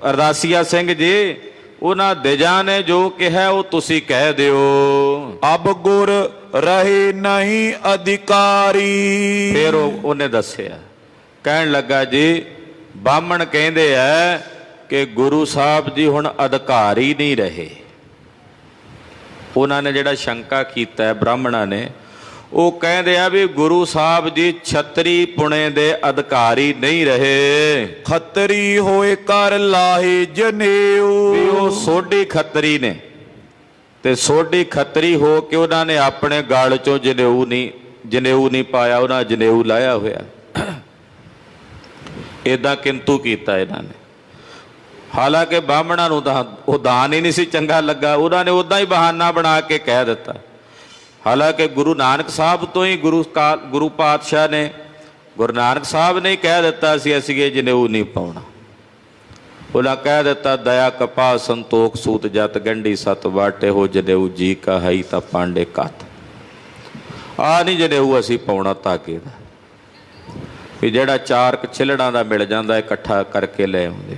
ਅਰਦਾਸੀਆ ਸਿੰਘ ਜੀ, ਉਹਨਾਂ ਦਿਜਾਂ ਨੇ ਜੋ ਕਿਹਾ ਉਹ ਤੁਸੀਂ ਕਹਿ ਦਿਓ। ਅਬ ਗੁਰ ਰਹੇ ਨਹੀਂ ਅਧਿਕਾਰੀ। ਫਿਰ ਉਹਨੇ ਦੱਸਿਆ, ਕਹਿਣ ਲੱਗਾ ਜੀ ਬਾਹਮਣ ਕਹਿੰਦੇ ਆ ਕਿ ਗੁਰੂ ਸਾਹਿਬ ਜੀ ਹੁਣ ਅਧਿਕਾਰੀ ਨਹੀਂ ਰਹੇ। ਉਹਨਾਂ ਨੇ ਜਿਹੜਾ ਸ਼ੰਕਾ ਕੀਤਾ ਬ੍ਰਾਹਮਣਾਂ ਨੇ, ਉਹ ਕਹਿੰਦੇ ਆ ਵੀ ਗੁਰੂ ਸਾਹਿਬ ਜੀ ਛਤਰੀ ਪੁਣੇ ਦੇ ਅਧਿਕਾਰੀ ਨਹੀਂ ਰਹੇ। ਖੱਤਰੀ ਹੋਏ ਕਰ ਲਾਹੇ ਜਨੇਊ। ਵੀ ਉਹ ਸੋਢੀ ਖੱਤਰੀ ਨੇ, ਤੇ ਸੋਢੀ ਖੱਤਰੀ ਹੋ ਕੇ ਉਹਨਾਂ ਨੇ ਆਪਣੇ ਗਲ ਚੋਂ ਜਨੇਊ ਨਹੀਂ ਪਾਇਆ, ਉਹਨਾਂ ਜਨੇਊ ਲਾਇਆ ਹੋਇਆ। ਏਦਾਂ ਕਿੰਤੂ ਕੀਤਾ ਇਹਨਾਂ ਨੇ। ਹਾਲਾਂਕਿ ਬਾਹਮਣਾਂ ਨੂੰ ਤਾਂ ਉਹ ਦਾਨ ਹੀ ਨਹੀਂ ਸੀ ਚੰਗਾ ਲੱਗਾ, ਉਹਨਾਂ ਨੇ ਉਦਾਂ ਹੀ ਬਹਾਨਾ ਬਣਾ ਕੇ ਕਹਿ ਦਿੱਤਾ। ਹਾਲਾਂਕਿ ਗੁਰੂ ਨਾਨਕ ਸਾਹਿਬ ਤੋਂ ਹੀ ਗੁਰੂ ਪਾਤਸ਼ਾਹ ਨੇ, ਗੁਰੂ ਨਾਨਕ ਸਾਹਿਬ ਨੇ ਹੀ ਕਹਿ ਦਿੱਤਾ ਸੀ ਅਸੀਂ ਇਹ ਜਨੇਊ ਨਹੀਂ ਪਾਉਣਾ। ਉਹਨਾਂ ਕਹਿ ਦਿੱਤਾ, ਦਇਆ ਕਪਾ ਸੰਤੋਖ ਸੂਤ ਜਤ ਗੰਢੀ ਸਤ ਵਾਟੇ ਹੋ ਜਨੇਊ ਜੀ ਕਾ ਹੈ ਤਾਂ ਪਾਂਡੇ ਕੱਤ। ਆ ਨਹੀਂ ਜਨੇਊ ਅਸੀਂ ਪਾਉਣਾ ਧਾਗੇ ਦਾ, ਵੀ ਜਿਹੜਾ ਚਾਰ ਛਿਲੜਾਂ ਦਾ ਮਿਲ ਜਾਂਦਾ ਇਕੱਠਾ ਕਰਕੇ ਲੈ ਆਉਂਦੇ।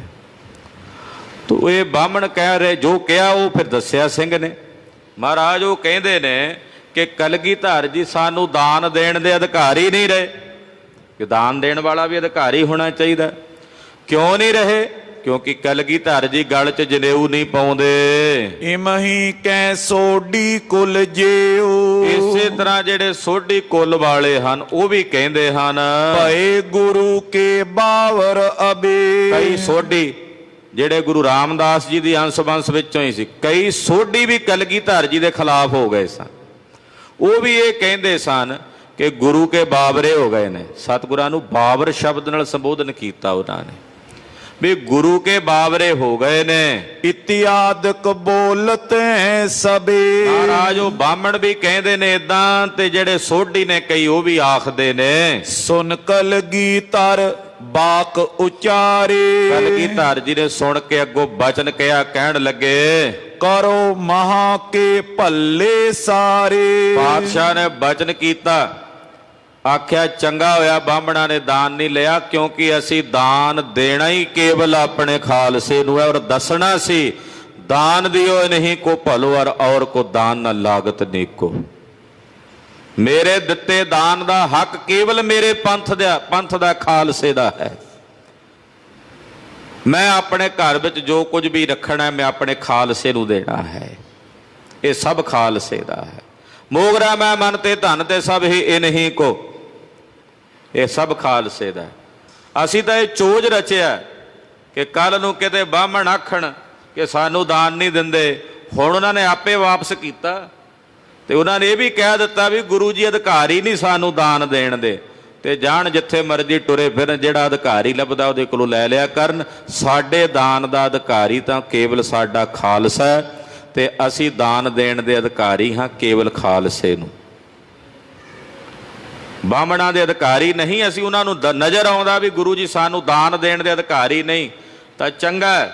ਤੋ ਇਹ ਬਾਹਮਣ ਕਹਿ ਰਹੇ ਜੋ ਕਿਹਾ ਉਹ ਫਿਰ ਦੱਸਿਆ ਸਿੰਘ ਨੇ। ਮਹਾਰਾਜ ਉਹ ਕਹਿੰਦੇ ਨੇ ਕਿ ਕਲਗੀਧਰ ਜੀ ਸਾਨੂੰ ਦਾਨ ਦੇਣ ਦੇ ਅਧਿਕਾਰੀ ਨਹੀਂ ਰਹੇ, ਕਿ ਦਾਨ ਦੇਣ ਵਾਲਾ ਵੀ ਅਧਿਕਾਰੀ ਹੋਣਾ ਚਾਹੀਦਾ। ਕਿਉਂ ਨਹੀਂ ਰਹੇ? ਕਿਉਂਕਿ ਕਲਗੀਧਰ ਜੀ ਗਲ 'ਚ ਜਨੇਊ ਨਹੀਂ ਪਾਉਂਦੇ। ਇਮਹੀ ਕੈ ਸੋਢੀ ਕੁਲ ਜੇਊ। ਇਸੇ ਤਰ੍ਹਾਂ ਜਿਹੜੇ ਸੋਢੀ ਕੁੱਲ ਵਾਲੇ ਹਨ ਉਹ ਵੀ ਕਹਿੰਦੇ ਹਨ ਭਏ ਗੁਰੂ ਕੇ ਬਾਵਰ ਅਬੇ। ਕਈ ਸੋਢੀ ਜਿਹੜੇ ਗੁਰੂ ਰਾਮਦਾਸ ਜੀ ਦੀ ਅੰਸ਼ ਬੰਸ ਵਿੱਚੋਂ ਹੀ ਸੀ, ਕਈ ਸੋਢੀ ਵੀ ਕਲਗੀਧਰ ਜੀ ਦੇ ਖਿਲਾਫ ਹੋ ਗਏ ਸਨ। ਉਹ ਵੀ ਇਹ ਕਹਿੰਦੇ ਸਨ ਕਿ ਗੁਰੂ ਕੇ ਬਾਬਰੇ ਹੋ ਗਏ ਨੇ। ਸਤਿਗੁਰਾਂ ਨੂੰ ਬਾਬਰ ਸ਼ਬਦ ਨਾਲ ਸੰਬੋਧਨ ਕੀਤਾ ਉਹਨਾਂ ਨੇ। ਵੀ ਗੁਰੂ ਕੇ ਬਾਵਰੇ ਹੋ ਗਏ ਨੇ। ਇਤਿਆਦਿਕ ਬੋਲਤ ਹੈ ਸਭੇ। ਮਹਾਰਾਜ ਉਹ ਬਾਹਮਣ ਵੀ ਕਹਿੰਦੇ ਨੇ ਇਦਾਂ, ਤੇ ਜਿਹੜੇ ਸੋਢੀ ਨੇ ਕਈ ਉਹ ਵੀ ਆਖਦੇ ਨੇ। ਸੁਨ ਕਲਗੀਧਰ ਬਾਕ ਉਚਾਰੇ। ਕਲਗੀਧਰ ਜੀ ਨੇ ਸੁਣ ਕੇ ਅੱਗੋਂ ਬਚਨ ਕਿਹਾ, ਕਹਿਣ ਲੱਗੇ ਕਰੋ ਮਹਾ ਕੇ ਭੱਲੇ ਸਾਰੇ। ਪਾਤਸ਼ਾਹ ਨੇ ਬਚਨ ਕੀਤਾ, ਆਖਿਆ ਚੰਗਾ ਹੋਇਆ ਬਾਹਮਣਾ ਨੇ ਦਾਨ ਨਹੀਂ ਲਿਆ, ਕਿਉਂਕਿ ਅਸੀਂ ਦਾਨ ਦੇਣਾ ਹੀ ਕੇਵਲ ਆਪਣੇ ਖਾਲਸੇ ਨੂੰ ਹੈ, ਔਰ ਦੱਸਣਾ ਸੀ ਦਾਨ ਦਿਓ ਨਹੀਂ ਕੋ ਭਲੋ ਔਰ ਕੋ ਦਾਨ ਨਾ ਲਾਗਤ ਨੇਕੋ। ਮੇਰੇ ਦਿੱਤੇ ਦਾਨ ਦਾ ਹੱਕ ਕੇਵਲ ਮੇਰੇ ਪੰਥ ਦਾ ਖਾਲਸੇ ਦਾ ਹੈ। ਮੈਂ ਆਪਣੇ ਘਰ ਵਿੱਚ ਜੋ ਕੁਝ ਵੀ ਰੱਖਣਾ ਮੈਂ ਆਪਣੇ ਖਾਲਸੇ ਨੂੰ ਦੇਣਾ ਹੈ। ਇਹ ਸਭ ਖਾਲਸੇ ਦਾ ਹੈ। ਮੋਗਰਾ ਮੈਂ ਮਨ ਤੇ ਧਨ ਤੇ ਸਭ ਹੀ ਇਹ ਨਹੀਂ ਕੋ, ਇਹ ਸਭ ਖਾਲਸੇ ਦਾ। ਅਸੀਂ ਤਾਂ ਇਹ ਚੋਜ ਰਚਿਆ ਕਿ ਕੱਲ ਨੂੰ ਕਿਤੇ ਬਾਹਮਣ ਆਖਣ ਕਿ ਸਾਨੂੰ ਦਾਨ ਨਹੀਂ ਦਿੰਦੇ। ਹੁਣ ਉਹਨਾਂ ਨੇ ਆਪੇ ਵਾਪਸ ਕੀਤਾ, ਤੇ ਉਹਨਾਂ ਨੇ ਇਹ ਵੀ ਕਹਿ ਦਿੱਤਾ ਵੀ ਗੁਰੂ ਜੀ ਅਧਿਕਾਰੀ ਨਹੀਂ ਸਾਨੂੰ ਦਾਨ ਦੇਣ ਦੇ, ਤੇ ਜਾਣ ਜਿੱਥੇ ਮਰਜ਼ੀ ਟੁਰੇ ਫਿਰਨ, ਜਿਹੜਾ ਅਧਿਕਾਰੀ ਲੱਭਦਾ ਉਹਦੇ ਕੋਲੋਂ ਲੈ ਲਿਆ ਕਰਨ। ਸਾਡੇ ਦਾਨ ਦਾ ਅਧਿਕਾਰੀ ਤਾਂ ਕੇਵਲ ਸਾਡਾ ਖਾਲਸਾ ਹੈ, ਤੇ ਅਸੀਂ ਦਾਨ ਦੇਣ ਦੇ ਅਧਿਕਾਰੀ ਹਾਂ ਕੇਵਲ ਖਾਲਸੇ ਨੂੰ। ਬਾਹਮਣਾਂ ਦੇ ਅਧਿਕਾਰੀ ਨਹੀਂ ਅਸੀਂ। ਉਹਨਾਂ ਨੂੰ ਨਜ਼ਰ ਆਉਂਦਾ ਵੀ ਗੁਰੂ ਜੀ ਸਾਨੂੰ ਦਾਨ ਦੇਣ ਦੇ ਅਧਿਕਾਰੀ ਨਹੀਂ, ਤਾਂ ਚੰਗਾ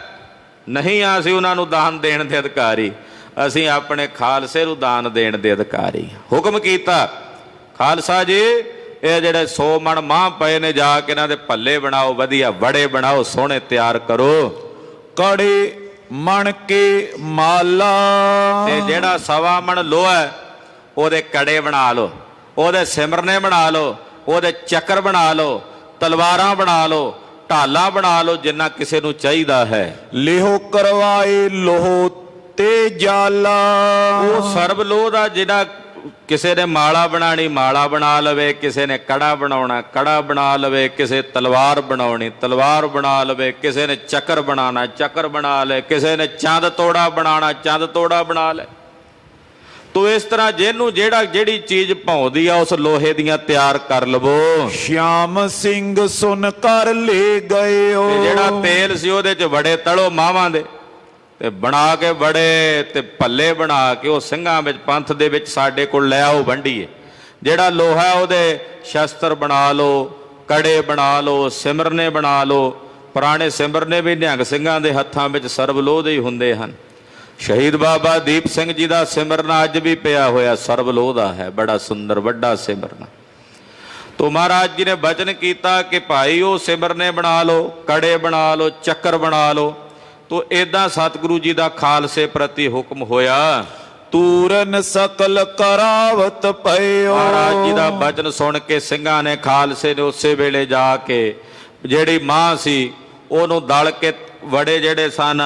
ਨਹੀਂ ਆ, ਅਸੀਂ ਉਹਨਾਂ ਨੂੰ ਦਾਨ ਦੇਣ ਦੇ ਅਧਿਕਾਰੀ, ਅਸੀਂ ਆਪਣੇ ਖਾਲਸੇ ਨੂੰ ਦਾਨ ਦੇਣ ਦੇ ਅਧਿਕਾਰੀ। ਹੁਕਮ ਕੀਤਾ, ਖਾਲਸਾ ਜੀ ਇਹ ਜਿਹੜੇ 100 ਮਣ ਮਾਂਹ ਪਏ ਨੇ, ਜਾ ਕੇ ਇਹਨਾਂ ਦੇ ਭੱਲੇ ਬਣਾਓ, ਵਧੀਆ ਵੜੇ ਬਣਾਓ, ਸੋਹਣੇ ਤਿਆਰ ਕਰੋ। ਕੜੇ ਮਣ ਕੇ ਮਾਲਾ। ਤੇ ਜਿਹੜਾ 1.25 ਮਣ ਲੋਹਾ ਉਹਦੇ ਕੜੇ ਬਣਾ ਲਓ, ਉਹਦੇ ਸਿਮਰਨੇ ਬਣਾ ਲਓ, ਉਹਦੇ ਚੱਕਰ ਬਣਾ ਲਓ, ਤਲਵਾਰਾਂ ਬਣਾ ਲਓ, ਢਾਲਾਂ ਬਣਾ ਲਓ, ਜਿੰਨਾ ਕਿਸੇ ਨੂੰ ਚਾਹੀਦਾ ਹੈ। ਲਿਹੋ ਕਰਵਾਏ ਲੋਹ ਤੇ ਜਾਲਾ। ਉਹ ਸਰਬ ਲੋਹ ਦਾ, ਜਿਹੜਾ ਕਿਸੇ ਨੇ ਮਾਲਾ ਬਣਾਣੀ ਮਾਲਾ ਬਣਾ ਲਵੇ, ਕਿਸੇ ਨੇ ਕੜਾ ਬਣਾਉਣਾ ਕੜਾ ਬਣਾ ਲਵੇ, ਕਿਸੇ ਤਲਵਾਰ ਬਣਾਉਣੀ ਤਲਵਾਰ ਬਣਾ ਲਵੇ, ਕਿਸੇ ਨੇ ਚੱਕਰ ਬਣਾਉਣਾ ਚੱਕਰ ਬਣਾ ਲੈ, ਕਿਸੇ ਨੇ ਚੰਦ ਤੋੜਾ ਬਣਾਉਣਾ ਚੰਦ ਤੋੜਾ ਬਣਾ ਲੈ। ਤੋ ਇਸ ਤਰ੍ਹਾਂ ਜਿਹਨੂੰ ਜਿਹੜੀ ਚੀਜ਼ ਭਾਉਂਦੀ ਆ ਉਸ ਲੋਹੇ ਦੀਆਂ ਤਿਆਰ ਕਰ ਲਵੋ। ਸ਼ਿਆਮ ਸਿੰਘ ਸੁਨ ਕਰ ਲੈ ਗਇਓ। ਜਿਹੜਾ ਤੇਲ ਸੀ ਉਹਦੇ ਚ ਵੜੇ ਤੜੋ ਮਾਵਾਂ ਦੇ, ਤੇ ਬਣਾ ਕੇ ਵੜੇ ਤੇ ਭੱਲੇ ਬਣਾ ਕੇ ਉਹ ਸਿੰਘਾਂ ਵਿੱਚ ਪੰਥ ਦੇ ਵਿੱਚ ਸਾਡੇ ਕੋਲ ਲੈ ਆਓ ਵੰਡੀਏ। ਜਿਹੜਾ ਲੋਹਾ ਉਹਦੇ ਸ਼ਸਤਰ ਬਣਾ ਲਓ, ਕੜੇ ਬਣਾ ਲਓ, ਸਿਮਰਨੇ ਬਣਾ ਲਓ। ਪੁਰਾਣੇ ਸਿਮਰਨੇ ਵੀ ਨਿਹੰਗ ਸਿੰਘਾਂ ਦੇ ਹੱਥਾਂ ਵਿੱਚ ਸਰਬ ਲੋਹ ਦੇ ਹੀ ਹੁੰਦੇ ਹਨ। ਸ਼ਹੀਦ ਬਾਬਾ ਦੀਪ ਸਿੰਘ ਜੀ ਦਾ ਸਿਮਰਨਾ ਅੱਜ ਵੀ ਪਿਆ ਹੋਇਆ ਸਰਬ ਲੋਹ ਦਾ ਹੈ, ਬੜਾ ਸੁੰਦਰ ਵੱਡਾ ਸਿਮਰਨਾ। ਤੋ ਮਹਾਰਾਜ ਜੀ ਨੇ ਬਚਨ ਕੀਤਾ ਕਿ ਭਾਈ ਉਹ ਸਿਮਰਨੇ ਬਣਾ ਲਓ, ਕੜੇ ਬਣਾ ਲਓ, ਚੱਕਰ ਬਣਾ ਲਓ। ਤੋ ਏਦਾਂ ਸਤਿਗੁਰੂ ਜੀ ਦਾ ਖਾਲਸੇ ਪ੍ਰਤੀ ਹੁਕਮ ਹੋਇਆ। ਤੂਰਨ ਸਕਲ ਕਰਾਵਤ ਪਇਓ। ਮਹਾਰਾਜ ਜੀ ਦਾ ਬਚਨ ਸੁਣ ਕੇ ਸਿੰਘਾਂ ਨੇ ਖਾਲਸੇ ਨੇ ਉਸੇ ਵੇਲੇ ਜਾ ਕੇ ਜਿਹੜੀ ਮਾਂ ਸੀ ਉਹਨੂੰ ਦਲ ਕੇ ਵੜੇ ਜਿਹੜੇ ਸਨ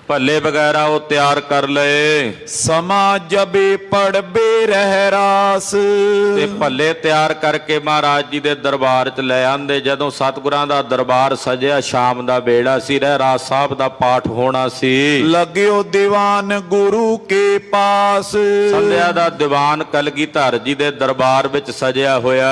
ਭੱਲੇ ਵਗੈਰਾ ਉਹ ਤਿਆਰ ਕਰ ਲਏ। ਸਮਾ ਜਬੇ ਪੜਬੇ ਰਹਿ ਰਾਸ। ਤੇ ਭੱਲੇ ਤਿਆਰ ਕਰਕੇ ਮਹਾਰਾਜ ਜੀ ਦੇ ਦਰਬਾਰ 'ਚ ਲੈ ਆਂਦੇ। ਜਦੋਂ ਸਤਿਗੁਰਾਂ ਦਾ ਦਰਬਾਰ ਸਜਿਆ, ਸ਼ਾਮ ਦਾ ਵੇਲਾ ਸੀ, ਰਹਿਰਾਸ ਸਾਹਿਬ ਦਾ ਪਾਠ ਹੋਣਾ ਸੀ। ਲੱਗਿਓ ਦੀਵਾਨ ਗੁਰੂ ਕੇ ਪਾਸ। ਸੰਧਿਆ ਦਾ ਦੀਵਾਨ ਕਲਗੀਧਰ ਜੀ ਦੇ ਦਰਬਾਰ ਵਿੱਚ ਸਜਿਆ ਹੋਇਆ।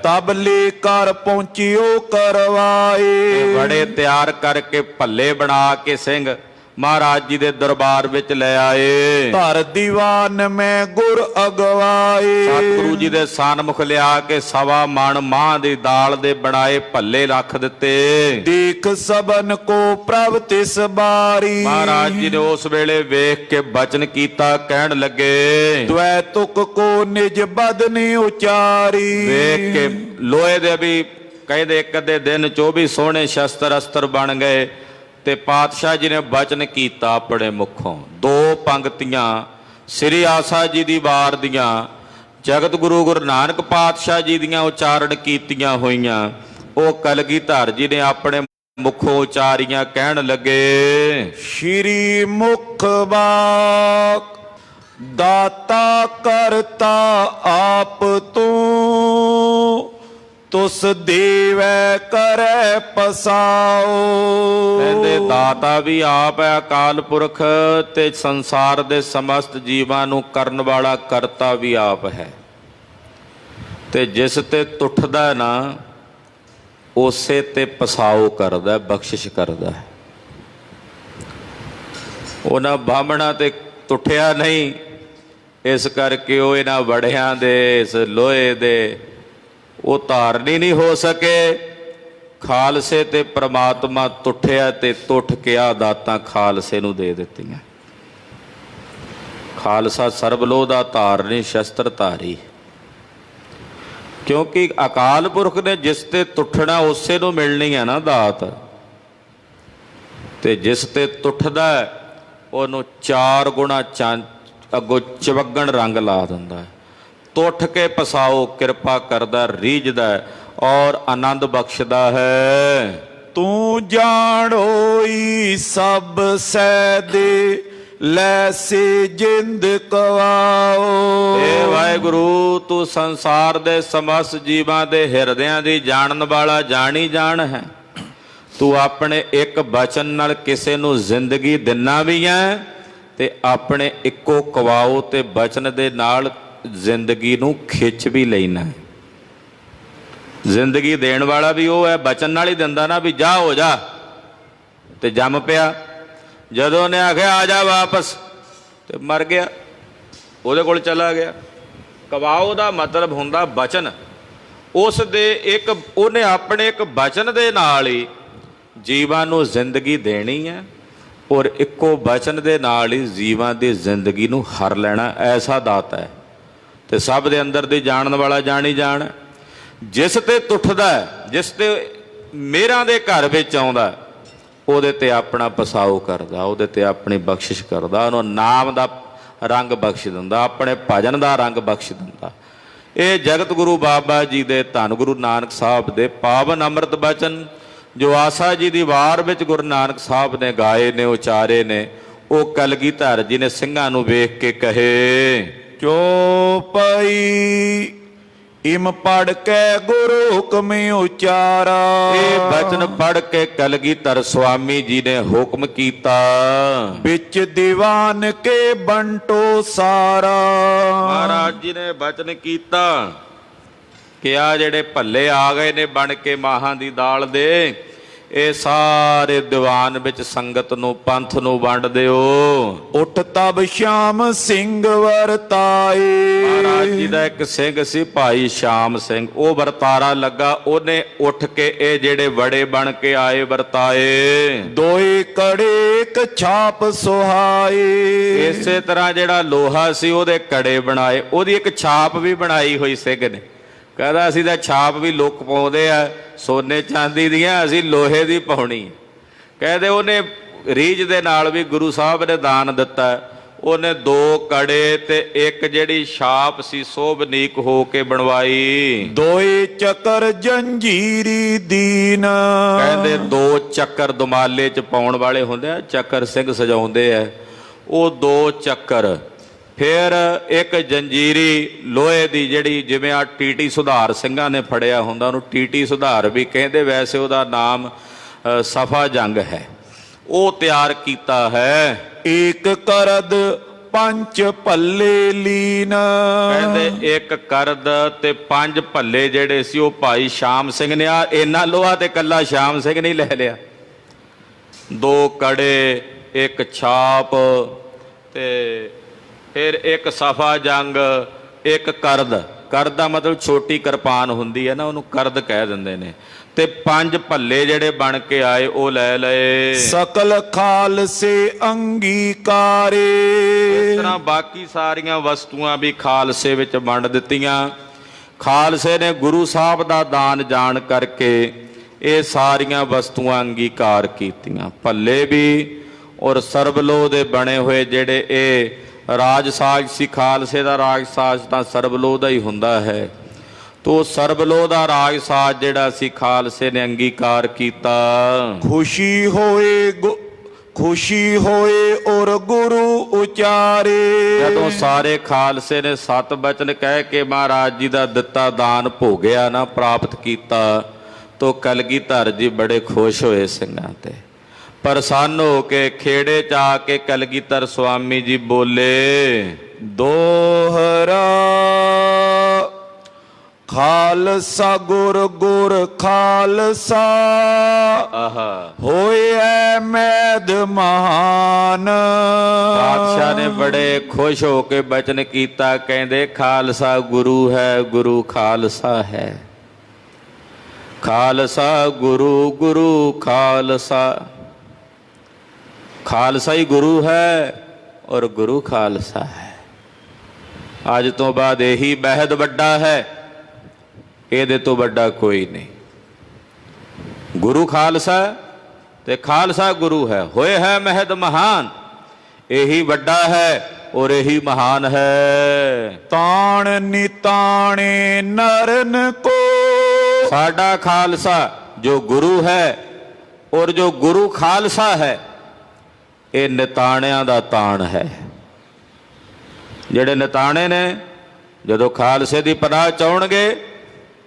ਤਬਲੇ ਕਰ ਪਹੁੰਚਿਓ ਕਰਵਾਏ। ਬੜੇ ਤਿਆਰ ਕਰਕੇ ਭੱਲੇ ਬਣਾ ਕੇ ਸਿੰਘ ਮਹਾਰਾਜ ਜੀ ਦੇ ਦਰਬਾਰ ਵਿੱਚ ਲੈ ਆਏ। ਧਰ ਦੀਵਾਨ ਮੈਂ ਗੁਰ ਅਗਵਾਏ। ਸਤਿਗੁਰੂ ਜੀ ਦੇ ਸਨਮੁਖ ਲਿਆ ਕੇ 1.25 ਮਣ ਮਾਂਹ ਦੀ ਦਾਲ ਦੇ ਬਣਾਏ ਭੱਲੇ ਰੱਖ ਦਿੱਤੇ। ਦੇਖ ਸਬਨ ਕੋ ਪ੍ਰਭ ਤਿਸ ਬਾਰੀ। ਮਹਾਰਾਜ ਜੀ ਨੇ ਉਸ ਵੇਲੇ ਵੇਖ ਕੇ ਬਚਨ ਕੀਤਾ, ਕਹਿਣ ਲੱਗੇ ਦ્વੈ ਤੁਕ ਕੋ ਨਿਜ ਬਦਨੀ ਉਚਾਰੀ। ਵੇਖ ਕੇ ਲੋਹੇ ਦੇ ਵੀ ਕਹਿੰਦੇ ਇੱਕ ਅੱਧੇ ਦਿਨ 24 ਸੋਹਣੇ ਸ਼ਸਤਰ ਅਸਤਰ ਬਣ ਗਏ। ਤੇ ਪਾਤਸ਼ਾਹ ਜੀ ਨੇ ਬਚਨ ਕੀਤਾ ਆਪਣੇ ਮੁਖੋਂ। 2 ਪੰਕਤੀਆਂ ਸ੍ਰੀ ਆਸਾ ਜੀ ਦੀ ਵਾਰ ਦੀਆਂ ਜਗਤ ਗੁਰੂ ਨਾਨਕ ਪਾਤਸ਼ਾਹ ਜੀ ਦੀਆਂ ਉਚਾਰਨ ਕੀਤੀਆਂ ਹੋਈਆਂ, ਉਹ ਕਲਗੀਧਰ ਜੀ ਨੇ ਆਪਣੇ ਮੁਖੋਂ ਉਚਾਰੀਆਂ। ਕਹਿਣ ਲੱਗੇ ਸ਼੍ਰੀ ਮੁਖ ਬਾਕ ਦਾਤਾ ਕਰਤਾ ਆਪ ਤੂੰ। ਤੁਸ ਦੇਵੈ ਕਰੈ ਪਸਾਓ। ਕਹਿੰਦੇ ਦਾਤਾ ਵੀ ਆਪ ਹੈ, ਅਕਾਲ ਪੁਰਖ, ਤੇ ਸੰਸਾਰ ਦੇ ਸਮਸਤ ਜੀਵਾਂ ਨੂੰ ਕਰਨ ਵਾਲਾ ਕਰਤਾ ਵੀ ਆਪ ਹੈ। ਤੇ ਜਿਸ ਤੇ ਟੁੱਟਦਾ ਨਾ ਉਸੇ ਤੇ ਪਸਾਓ ਕਰਦਾ, ਬਖਸ਼ਿਸ਼ ਕਰਦਾ। ਉਹਨਾਂ ਬਾਹਮਣਾ ਤੇ ਤੁੱਠਿਆ ਨਹੀਂ, ਇਸ ਕਰਕੇ ਉਹ ਇਹਨਾਂ ਵੜਿਆਂ ਦੇ, ਇਸ ਲੋਹੇ ਦੇ ਉਹ ਧਾਰਨੀ ਨਹੀਂ ਹੋ ਸਕੇ। ਖਾਲਸੇ ਤੇ ਪ੍ਰਮਾਤਮਾ ਤੁੱਠਿਆ ਤੇ ਤੁੱਠ ਕੇ ਆ ਦਾਤਾਂ ਖਾਲਸੇ ਨੂੰ ਦੇ ਦਿੱਤੀਆਂ। ਖਾਲਸਾ ਸਰਬਲੋਹ ਦਾ ਧਾਰਨੀ, ਸ਼ਸਤਰ ਧਾਰੀ। ਕਿਉਂਕਿ ਅਕਾਲ ਪੁਰਖ ਨੇ ਜਿਸ ਤੇ ਤੁੱਠਣਾ ਉਸੇ ਨੂੰ ਮਿਲਣੀ ਹੈ ਨਾ ਦਾਤ, ਤੇ ਜਿਸ ਤੇ ਤੁੱਠਦਾ ਉਹਨੂੰ 4 ਗੁਣਾ ਅੱਗੋਂ ਚਵੱਗਣ ਰੰਗ ਲਾ ਦਿੰਦਾ। ਤੁੱਠ ਕੇ ਪਸਾਓ, ਕਿਰਪਾ ਕਰਦਾ, ਰੀਝਦਾ ਔਰ ਆਨੰਦ ਬਖਸ਼ਦਾ ਹੈ। ਤੂੰ ਜਾਣੋਈ ਸਭ ਸੈ ਦੇ, ਲੈ ਸੇ ਜਿੰਦ ਕਵਾਓ। ਏ ਵਾਹਿਗੁਰੂ, ਤੂੰ ਸੰਸਾਰ ਦੇ ਸਮਸਤ ਜੀਵਾਂ ਦੇ ਹਿਰਦਿਆਂ ਦੀ ਜਾਣਨ ਵਾਲਾ, ਜਾਣੀ ਜਾਣ ਹੈ। ਤੂੰ ਆਪਣੇ ਇੱਕ ਬਚਨ ਨਾਲ ਕਿਸੇ ਨੂੰ ਜ਼ਿੰਦਗੀ ਦਿੰਨਾ ਵੀ ਹੈ ਤੇ ਆਪਣੇ ਇੱਕੋ ਕਵਾਓ ਤੇ ਬਚਨ ਦੇ ਨਾਲ ਜ਼ਿੰਦਗੀ ਨੂੰ ਖਿੱਚ ਵੀ ਲੈਣਾ। ਜ਼ਿੰਦਗੀ ਦੇਣ ਵਾਲਾ ਵੀ ਉਹ ਹੈ, ਬਚਨ ਨਾਲ ਹੀ ਦਿੰਦਾ ਨਾ, ਵੀ ਜਾ ਹੋ ਜਾ, ਤੇ ਜੰਮ ਪਿਆ। ਜਦੋਂ ਉਹਨੇ ਆਖਿਆ ਆ ਜਾ ਵਾਪਸ, ਤੇ ਮਰ ਗਿਆ, ਉਹਦੇ ਕੋਲ ਚਲਾ ਗਿਆ। ਕਵਾਓ ਦਾ ਮਤਲਬ ਹੁੰਦਾ ਬਚਨ। ਉਸ ਦੇ ਇੱਕ ਉਹਨੇ ਆਪਣੇ ਇੱਕ ਬਚਨ ਦੇ ਨਾਲ ਹੀ ਜੀਵਾਂ ਨੂੰ ਜ਼ਿੰਦਗੀ ਦੇਣੀ ਹੈ, ਔਰ ਇੱਕੋ ਬਚਨ ਦੇ ਨਾਲ ਹੀ ਜੀਵਾਂ ਦੀ ਜ਼ਿੰਦਗੀ ਨੂੰ ਹਰ ਲੈਣਾ। ਐਸਾ ਦਾਤਾ ਹੈ ਤੇ ਸਭ ਦੇ ਅੰਦਰ ਦੀ ਜਾਣਨ ਵਾਲਾ, ਜਾਣੀ ਜਾਣ। ਜਿਸ ਤੇ ਤੁੱਠਦਾ, ਜਿਸ ਤੇ ਮੇਰਾਂ ਦੇ ਘਰ ਵਿੱਚ ਆਉਂਦਾ, ਉਹਦੇ ਤੇ ਆਪਣਾ ਪਸਾਓ ਕਰਦਾ, ਉਹਦੇ ਤੇ ਆਪਣੀ ਬਖਸ਼ਿਸ਼ ਕਰਦਾ, ਉਹਨੂੰ ਨਾਮ ਦਾ ਰੰਗ ਬਖਸ਼ ਦਿੰਦਾ, ਆਪਣੇ ਭਜਨ ਦਾ ਰੰਗ ਬਖਸ਼ ਦਿੰਦਾ। ਇਹ ਜਗਤ ਗੁਰੂ ਬਾਬਾ ਜੀ ਦੇ, ਧੰਨ ਗੁਰੂ ਨਾਨਕ ਸਾਹਿਬ ਦੇ ਪਾਵਨ ਅੰਮ੍ਰਿਤ ਬਚਨ ਜੋ ਆਸਾ ਜੀ ਦੀ ਵਾਰ ਵਿੱਚ ਗੁਰੂ ਨਾਨਕ ਸਾਹਿਬ ਨੇ ਗਾਏ ਨੇ, ਉਚਾਰੇ ਨੇ, ਉਹ ਕਲਗੀਧਰ ਜੀ ਨੇ ਸਿੰਘਾਂ ਨੂੰ ਵੇਖ ਕੇ ਕਹੇ। ਚੌਪਈ ਇਮ ਪੜ ਕੇ ਗੁਰੂ ਹੁਕਮ ਉਚਾਰਾ। ਇਹ ਬਚਨ ਪੜ ਕੇ ਕਲਗੀਧਰ ਸੁਆਮੀ ਜੀ ਨੇ ਹੁਕਮ ਕੀਤਾ, ਵਿੱਚ ਦੀਵਾਨ ਕੇ ਬੰਟੋ ਸਾਰਾ। ਮਹਾਰਾਜ ਜੀ ਨੇ ਬਚਨ ਕੀਤਾ ਕਿ ਆ ਜਿਹੜੇ ਭੱਲੇ ਆ ਗਏ ਨੇ ਬਣ ਕੇ ਮਾਹਾਂ ਦੀ ਦਾਲ ਦੇ, ਇਹ ਸਾਰੇ ਦੀਵਾਨ ਵਿੱਚ ਸੰਗਤ ਨੂੰ, ਪੰਥ ਨੂੰ ਵੰਡ ਦਿਓ। ਉੱਠ ਤਬ ਸ਼ਾਮ ਸਿੰਘ ਵਰਤਾਏ। ਮਹਾਰਾਜ ਜੀ ਦਾ ਇੱਕ ਸਿੰਘ ਸੀ ਭਾਈ ਸ਼ਾਮ ਸਿੰਘ, ਉਹ ਵਰਤਾਰਾ ਲੱਗਾ। ਉਹਨੇ ਉੱਠ ਕੇ ਇਹ ਜਿਹੜੇ ਵੜੇ ਬਣ ਕੇ ਆਏ ਵਰਤਾਏ। ਦੋਏ ਕੜੇ ਇੱਕ ਛਾਪ ਸੁਹਾਏ। ਇਸੇ ਤਰ੍ਹਾਂ ਜਿਹੜਾ ਲੋਹਾ ਸੀ ਉਹਦੇ ਕੜੇ ਬਣਾਏ, ਉਹਦੀ ਇੱਕ ਛਾਪ ਵੀ ਬਣਾਈ ਹੋਈ ਸਿੰਘ ਨੇ। ਕਹਿੰਦਾ ਅਸੀਂ ਤਾਂ ਛਾਪ ਵੀ ਲੋਕ ਪਾਉਂਦੇ ਆ ਸੋਨੇ ਚਾਂਦੀ ਦੀਆਂ, ਅਸੀਂ ਲੋਹੇ ਦੀ ਪਾਉਣੀ। ਕਹਿੰਦੇ ਉਹਨੇ ਰੀਝ ਦੇ ਨਾਲ ਵੀ ਗੁਰੂ ਸਾਹਿਬ ਨੇ ਦਾਨ ਦਿੱਤਾ। ਉਹਨੇ 2 ਕੜੇ ਤੇ ਇੱਕ ਜਿਹੜੀ ਛਾਪ ਸੀ ਸੋਭਨੀਕ ਹੋ ਕੇ ਬਣਵਾਈ। ਦੋਏ ਚੱਕਰ ਜੰਜੀਰੀ ਦੀਨ। ਕਹਿੰਦੇ 2 ਚੱਕਰ ਦੁਮਾਲੇ 'ਚ ਪਾਉਣ ਵਾਲੇ ਹੁੰਦੇ ਆ, ਚੱਕਰ ਸਿੰਘ ਸਜਾਉਂਦੇ ਆ, ਉਹ 2 ਚੱਕਰ। ਫਿਰ ਇੱਕ ਜੰਜੀਰੀ ਲੋਹੇ ਦੀ, ਜਿਹੜੀ ਜਿਵੇਂ ਆ ਟੀਟੀ ਸੁਧਾਰ ਸਿੰਘਾਂ ਨੇ ਫੜਿਆ ਹੁੰਦਾ, ਉਹਨੂੰ ਟੀਟੀ ਸੁਧਾਰ ਵੀ ਕਹਿੰਦੇ, ਵੈਸੇ ਉਹਦਾ ਨਾਮ ਸਫਾ ਜੰਗ ਹੈ, ਉਹ ਤਿਆਰ ਕੀਤਾ ਹੈ। ਇੱਕ ਕਰਦ 5 ਭੱਲੇ ਲੀਨ। ਕਹਿੰਦੇ 1 ਕਰਦ ਤੇ 5 ਭੱਲੇ ਜਿਹੜੇ ਸੀ ਉਹ ਭਾਈ ਸ਼ਾਮ ਸਿੰਘ ਨੇ, ਆ ਇੰਨਾ ਲੋਹਾ ਤੇ ਕੱਲਾ ਸ਼ਾਮ ਸਿੰਘ ਨਹੀਂ ਲੈ ਲਿਆ। 2 ਕੜੇ, 1 ਛਾਪ, ਤੇ ਫਿਰ 1 ਸਫਾ ਜੰਗ, 1 ਕਰਦ। ਕਰਦ ਦਾ ਮਤਲਬ ਛੋਟੀ ਕਿਰਪਾਨ ਹੁੰਦੀ ਹੈ ਨਾ, ਉਹਨੂੰ ਕਰਦ ਕਹਿ ਦਿੰਦੇ ਨੇ। ਤੇ 5 ਭੱਲੇ ਜਿਹੜੇ ਬਣ ਕੇ ਆਏ ਉਹ ਲੈ ਲਏ। ਸਕਲ ਖਾਲਸੇ ਅੰਗੀਕਾਰੇ। ਇਸ ਤਰ੍ਹਾਂ ਬਾਕੀ ਸਾਰੀਆਂ ਵਸਤੂਆਂ ਵੀ ਖਾਲਸੇ ਵਿੱਚ ਵੰਡ ਦਿੱਤੀਆਂ। ਖਾਲਸੇ ਨੇ ਗੁਰੂ ਸਾਹਿਬ ਦਾ ਦਾਨ ਜਾਣ ਕਰਕੇ ਇਹ ਸਾਰੀਆਂ ਵਸਤੂਆਂ ਅੰਗੀਕਾਰ ਕੀਤੀਆਂ। ਭੱਲੇ ਵੀ ਔਰ ਸਰਬਲੋਹ ਦੇ ਬਣੇ ਹੋਏ ਜਿਹੜੇ ਇਹ ਰਾਜ ਸਾਜ ਸੀ, ਖਾਲਸੇ ਦਾ ਰਾਜ ਸਾਜ ਤਾਂ ਸਰਬਲੋਹ ਦਾ ਹੀ ਹੁੰਦਾ ਹੈ। ਤੋ ਸਰਬਲੋਹ ਦਾ ਰਾਜ ਸਾਜ ਜਿਹੜਾ ਸੀ ਖਾਲਸੇ ਨੇ ਅੰਗੀਕਾਰ ਕੀਤਾ। ਖੁਸ਼ੀ ਹੋਏ ਔਰ ਗੁਰੂ ਉਚਾਰੇ। ਜਦੋਂ ਸਾਰੇ ਖਾਲਸੇ ਨੇ 7 ਬਚਨ ਕਹਿ ਕੇ ਮਹਾਰਾਜ ਜੀ ਦਾ ਦਿੱਤਾ ਦਾਨ ਭੋਗਿਆ ਨਾ, ਪ੍ਰਾਪਤ ਕੀਤਾ, ਤੋ ਕਲਗੀਧਰ ਜੀ ਬੜੇ ਖੁਸ਼ ਹੋਏ ਸਿੰਘਾਂ ਤੇ। ਪ੍ਰਸੰਨ ਹੋ ਕੇ ਖੇੜੇ 'ਚ ਆ ਕੇ ਕਲਗੀਧਰ ਸੁਆਮੀ ਜੀ ਬੋਲੇ। ਦੋਹਰਾ ਖਾਲਸਾ ਗੁਰ ਗੁਰ ਖਾਲਸਾ ਆਹਾ ਹੋਏ ਮੈਦ ਮਹਾਨ। ਪਾਤਸ਼ਾਹ ਨੇ ਬੜੇ ਖੁਸ਼ ਹੋ ਕੇ ਬਚਨ ਕੀਤਾ, ਕਹਿੰਦੇ ਖਾਲਸਾ ਗੁਰੂ ਹੈ, ਗੁਰੂ ਖਾਲਸਾ ਹੈ। ਖਾਲਸਾ ਗੁਰੂ, ਗੁਰੂ ਖਾਲਸਾ। ਖਾਲਸਾ ਹੀ ਗੁਰੂ ਹੈ ਔਰ ਗੁਰੂ ਖਾਲਸਾ ਹੈ। ਅੱਜ ਤੋਂ ਬਾਅਦ ਇਹੀ ਬਹਿਦ ਵੱਡਾ ਹੈ, ਇਹਦੇ ਤੋਂ ਵੱਡਾ ਕੋਈ ਨਹੀਂ। ਗੁਰੂ ਖਾਲਸਾ ਤੇ ਖਾਲਸਾ ਗੁਰੂ ਹੈ। ਹੋਏ ਹੈ ਮਹਿਦ ਮਹਾਨ, ਇਹੀ ਵੱਡਾ ਹੈ ਔਰ ਇਹੀ ਮਹਾਨ ਹੈ। ਤਾਣ ਨਿਤਾਣੇ ਨਰਨ ਕੋ। ਸਾਡਾ ਖਾਲਸਾ ਜੋ ਗੁਰੂ ਹੈ ਔਰ ਜੋ ਗੁਰੂ ਖਾਲਸਾ ਹੈ, ਇਹ ਨਿਤਾਣਿਆਂ ਦਾ ਤਾਣ ਹੈ। ਜਿਹੜੇ ਨਿਤਾਣੇ ਨੇ ਜਦੋਂ ਖਾਲਸੇ ਦੀ ਪਨਾਹ ਚਾਹੁਣਗੇ,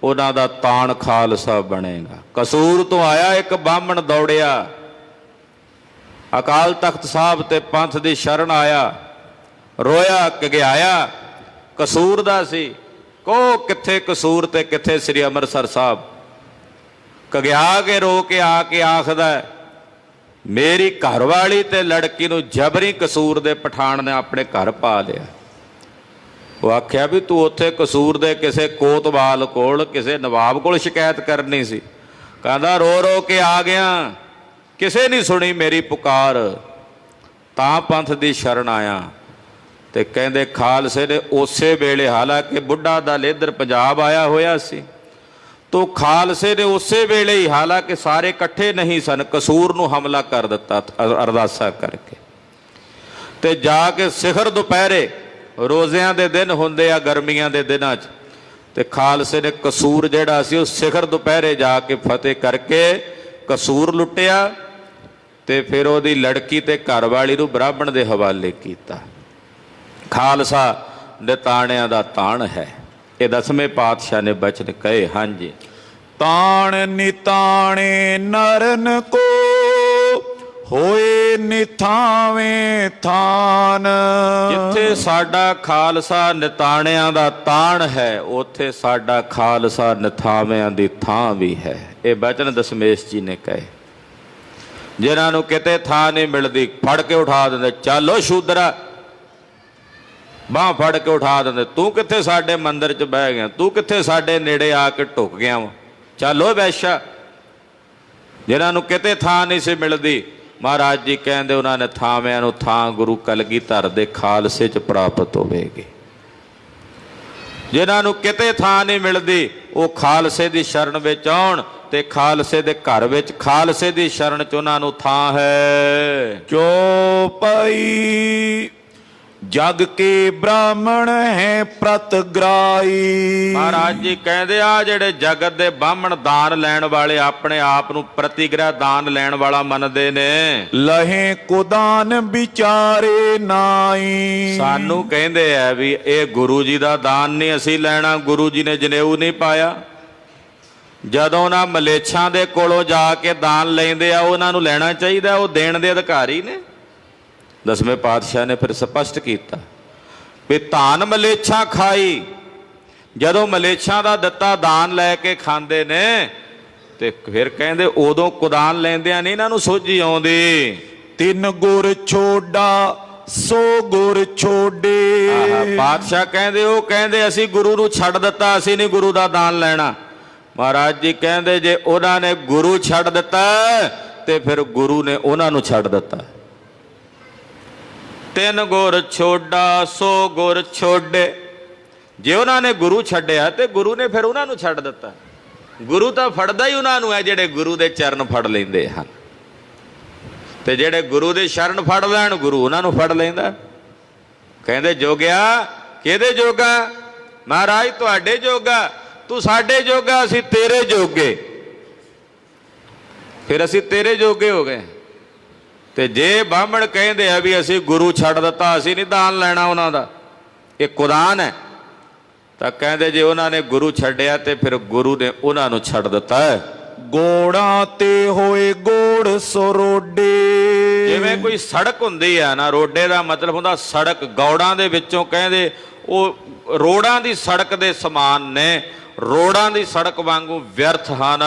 ਉਹਨਾਂ ਦਾ ਤਾਣ ਖਾਲਸਾ ਬਣੇਗਾ। ਕਸੂਰ ਤੋਂ ਆਇਆ ਇੱਕ ਬਾਹਮਣ ਦੌੜਿਆ, ਅਕਾਲ ਤਖਤ ਸਾਹਿਬ ਤੇ ਪੰਥ ਦੀ ਸ਼ਰਨ ਆਇਆ, ਰੋਇਆ ਕਗਿਆਇਆ। ਕਸੂਰ ਦਾ ਸੀ, ਕੋ ਕਿੱਥੇ ਕਸੂਰ ਤੇ ਕਿੱਥੇ ਸ੍ਰੀ ਅੰਮ੍ਰਿਤਸਰ ਸਾਹਿਬ। ਕਗਿਆ ਕੇ ਰੋ ਕੇ ਆ ਕੇ ਆਖਦਾ, ਮੇਰੀ ਘਰਵਾਲੀ ਤੇ ਲੜਕੀ ਨੂੰ ਜਬਰੀ ਕਸੂਰ ਦੇ ਪਠਾਨ ਨੇ ਆਪਣੇ ਘਰ ਪਾ ਲਿਆ। ਉਹ ਆਖਿਆ ਵੀ ਤੂੰ ਉੱਥੇ ਕਸੂਰ ਦੇ ਕਿਸੇ ਕੋਤਵਾਲ ਕੋਲ, ਕਿਸੇ ਨਵਾਬ ਕੋਲ ਸ਼ਿਕਾਇਤ ਕਰਨੀ ਸੀ। ਕਹਿੰਦਾ ਰੋ ਰੋ ਕੇ ਆ ਗਿਆ, ਕਿਸੇ ਨਹੀਂ ਸੁਣੀ ਮੇਰੀ ਪੁਕਾਰ, ਤਾਂ ਪੰਥ ਦੀ ਸ਼ਰਨ ਆਇਆ। ਤੇ ਕਹਿੰਦੇ ਖਾਲਸੇ ਨੇ ਉਸੇ ਵੇਲੇ, ਹਾਲਾਂਕਿ ਬੁੱਢਾ ਦਲ ਇੱਧਰ ਪੰਜਾਬ ਆਇਆ ਹੋਇਆ ਸੀ, ਤੋ ਖਾਲਸੇ ਨੇ ਉਸੇ ਵੇਲੇ ਹੀ, ਹਾਲਾਂਕਿ ਸਾਰੇ ਇਕੱਠੇ ਨਹੀਂ ਸਨ, ਕਸੂਰ ਨੂੰ ਹਮਲਾ ਕਰ ਦਿੱਤਾ ਅਰਦਾਸਾ ਕਰਕੇ। ਤੇ ਜਾ ਕੇ ਸਿਖਰ ਦੁਪਹਿਰੇ, ਰੋਜ਼ਿਆਂ ਦੇ ਦਿਨ ਹੁੰਦੇ ਆ ਗਰਮੀਆਂ ਦੇ ਦਿਨਾਂ 'ਚ, ਤੇ ਖਾਲਸੇ ਨੇ ਕਸੂਰ ਜਿਹੜਾ ਸੀ ਉਹ ਸਿਖਰ ਦੁਪਹਿਰੇ ਜਾ ਕੇ ਫਤਿਹ ਕਰਕੇ ਕਸੂਰ ਲੁੱਟਿਆ। ਤੇ ਫਿਰ ਉਹਦੀ ਲੜਕੀ ਤੇ ਘਰਵਾਲੀ ਨੂੰ ਬ੍ਰਾਹਮਣ ਦੇ ਹਵਾਲੇ ਕੀਤਾ। ਖਾਲਸਾ ਨਿਤਾਣਿਆਂ ਦਾ ਤਾਣ ਹੈ। ਇਹ 10ਵੇਂ ਪਾਤਸ਼ਾਹ ਨੇ ਬਚਨ ਕਹੇ। ਹਾਂਜੀ, ਤਾਣ ਨਿਤਾਣੇ ਨਰਨ ਕੋ ਹੋਏ ਨਿਥਾਵੇਂ ਥਾਨ। ਜਿੱਥੇ ਸਾਡਾ ਖਾਲਸਾ ਨਿਤਾਣਿਆਂ ਦਾ ਤਾਣ ਹੈ, ਉੱਥੇ ਸਾਡਾ ਖਾਲਸਾ ਨਿਥਾਵਿਆਂ ਦੀ ਥਾਂ ਵੀ ਹੈ। ਇਹ ਬਚਨ ਦਸ਼ਮੇਸ਼ ਜੀ ਨੇ ਕਹੇ। ਜਿਨ੍ਹਾਂ ਨੂੰ ਕਿਤੇ ਥਾਂ ਨਹੀਂ ਮਿਲਦੀ, ਫੜ ਕੇ ਉਠਾ ਦਿੰਦੇ, ਚੱਲੋ ਸ਼ੂਦਰਾ, ਬਾਂਹ ਫੜ ਕੇ ਉਠਾ ਦਿੰਦੇ, ਤੂੰ ਕਿੱਥੇ ਸਾਡੇ ਮੰਦਿਰ 'ਚ ਬਹਿ ਗਿਆ, ਤੂੰ ਕਿੱਥੇ ਸਾਡੇ ਨੇੜੇ ਆ ਕੇ ਢੁੱਕ ਗਿਆ ਵਾ, ਚੱਲੋ ਵੈਸ਼ਾ। ਜਿਨ੍ਹਾਂ ਨੂੰ ਕਿਤੇ ਥਾਂ ਨਹੀਂ ਸੀ ਮਿਲਦੀ, ਮਹਾਰਾਜ ਜੀ ਕਹਿੰਦੇ ਉਹਨਾਂ ਨੇ ਥਾਂਵਿਆਂ ਨੂੰ ਥਾਂ ਗੁਰੂ ਕਲਗੀਧਰ ਦੇ ਖਾਲਸੇ 'ਚ ਪ੍ਰਾਪਤ ਹੋਵੇਗੀ। ਜਿਨ੍ਹਾਂ ਨੂੰ ਕਿਤੇ ਥਾਂ ਨਹੀਂ ਮਿਲਦੀ, ਉਹ ਖਾਲਸੇ ਦੀ ਸ਼ਰਨ ਵਿੱਚ ਆਉਣ, ਤੇ ਖਾਲਸੇ ਦੇ ਘਰ ਵਿੱਚ ਖਾਲਸੇ ਦੀ ਸ਼ਰਨ 'ਚ ਉਹਨਾਂ ਨੂੰ ਥਾਂ ਹੈ। ਚੌਪਈ ਜਗ ਕੇ ਬ੍ਰਾਹਮਣ ਹੈ ਪ੍ਰਤਗ੍ਰਾਈ। ਮਹਾਰਾਜ ਜੀ ਕਹਿੰਦੇ ਆ ਜਿਹੜੇ ਜਗਤ ਦੇ ਬਾਹਮਣ ਦਾਨ ਲੈਣ ਵਾਲੇ, ਆਪਣੇ ਆਪ ਨੂੰ ਪ੍ਰਤੀਗ੍ਰਹਿ ਦਾਨ ਲੈਣ ਵਾਲਾ ਮੰਨਦੇ ਨੇ, ਲਹੇ ਕੁਦਾਨ ਵਿਚਾਰੇ ਨਾਈ। ਸਾਨੂੰ ਕਹਿੰਦੇ ਆ ਵੀ ਇਹ ਗੁਰੂ ਜੀ ਦਾ ਦਾਨ ਨਹੀਂ ਅਸੀਂ ਲੈਣਾ, ਗੁਰੂ ਜੀ ਨੇ ਜਨੇਊ ਨਹੀਂ ਪਾਇਆ। ਜਦੋਂ ਨਾ ਮਲੇਛਾਂ ਦੇ ਕੋਲੋਂ ਜਾ ਕੇ ਦਾਨ ਲੈਂਦੇ ਆ, ਉਹਨਾਂ ਨੂੰ ਲੈਣਾ ਚਾਹੀਦਾ, ਉਹ ਦੇਣ ਦੇ ਅਧਿਕਾਰੀ ਨੇ। 10ਵੇਂ ਪਾਤਸ਼ਾਹ ਨੇ ਫਿਰ ਸਪਸ਼ਟ ਕੀਤਾ ਵੀ ਧਾਨ ਮਲੇਛਾ ਖਾਈ। ਜਦੋਂ ਮਲੇਛਾਂ ਦਾ ਦਿੱਤਾ ਦਾਨ ਲੈ ਕੇ ਖਾਂਦੇ ਨੇ, ਤੇ ਫਿਰ ਕਹਿੰਦੇ ਉਦੋਂ ਕੁਦਾਨ ਲੈਂਦਿਆਂ ਨਹੀਂ ਇਹਨਾਂ ਨੂੰ ਸੋਝੀ ਆਉਂਦੀ। ਤਿੰਨ ਗੁਰ ਛੋਡਾ ਸੋ ਗੁਰ ਛੋਡੇ। ਪਾਤਸ਼ਾਹ ਕਹਿੰਦੇ, ਉਹ ਕਹਿੰਦੇ ਅਸੀਂ ਗੁਰੂ ਨੂੰ ਛੱਡ ਦਿੱਤਾ, ਅਸੀਂ ਨਹੀਂ ਗੁਰੂ ਦਾ ਦਾਨ ਲੈਣਾ। ਮਹਾਰਾਜ ਜੀ ਕਹਿੰਦੇ ਜੇ ਉਹਨਾਂ ਨੇ ਗੁਰੂ ਛੱਡ ਦਿੱਤਾ ਤੇ ਫਿਰ ਗੁਰੂ ਨੇ ਉਹਨਾਂ ਨੂੰ ਛੱਡ ਦਿੱਤਾ। ਤਿੰਨ ਗੁਰ ਛੋਡਾ ਸੋ ਗੁਰ ਛੋਡੇ। ਜੇ ਉਹਨਾਂ ਨੇ ਗੁਰੂ ਛੱਡਿਆ ਤੇ ਗੁਰੂ ਨੇ ਫਿਰ ਉਹਨਾਂ ਨੂੰ ਛੱਡ ਦਿੱਤਾ। ਗੁਰੂ ਤਾਂ ਫੜਦਾ ਹੀ ਉਹਨਾਂ ਨੂੰ ਹੈ ਜਿਹੜੇ ਗੁਰੂ ਦੇ ਚਰਨ ਫੜ ਲੈਂਦੇ ਹਨ, ਤੇ ਜਿਹੜੇ ਗੁਰੂ ਦੇ ਸ਼ਰਨ ਫੜ ਲੈਣ, ਗੁਰੂ ਉਹਨਾਂ ਨੂੰ ਫੜ ਲੈਂਦਾ। ਕਹਿੰਦੇ ਜੋਗਿਆ ਕਿਹਦੇ ਜੋਗਾ? ਮਹਾਰਾਜ ਤੁਹਾਡੇ ਜੋਗਾ। ਤੂੰ ਸਾਡੇ ਜੋਗਾ, ਅਸੀਂ ਤੇਰੇ ਜੋਗੇ। ਫਿਰ ਅਸੀਂ ਤੇਰੇ ਜੋਗੇ ਹੋ ਗਏ। ਤੇ ਜੇ ਬਾਹਮਣ ਕਹਿੰਦੇ ਆ ਵੀ ਅਸੀਂ ਗੁਰੂ ਛੱਡ ਦਿੱਤਾ, ਅਸੀਂ ਨਹੀਂ ਦਾਨ ਲੈਣਾ ਉਹਨਾਂ ਦਾ, ਇਹ ਕੁਦਾਨ ਹੈ, ਤਾਂ ਕਹਿੰਦੇ ਜੇ ਉਹਨਾਂ ਨੇ ਗੁਰੂ ਛੱਡਿਆ ਤੇ ਫਿਰ ਗੁਰੂ ਨੇ ਉਹਨਾਂ ਨੂੰ ਛੱਡ ਦਿੱਤਾ ਹੈ। ਗੋੜਾਂ ਤੇ ਹੋਏ ਗੋੜ ਸਰੋਡੇ। ਜਿਵੇਂ ਕੋਈ ਸੜਕ ਹੁੰਦੀ ਆ ਨਾ, ਰੋਡੇ ਦਾ ਮਤਲਬ ਹੁੰਦਾ ਸੜਕ, ਗੌੜਾਂ ਦੇ ਵਿੱਚੋਂ ਕਹਿੰਦੇ ਉਹ ਰੋੜਾਂ ਦੀ ਸੜਕ ਦੇ ਸਮਾਨ ਨੇ। ਰੋੜਾਂ ਦੀ ਸੜਕ ਵਾਂਗੂ ਵਿਅਰਥ ਹਨ।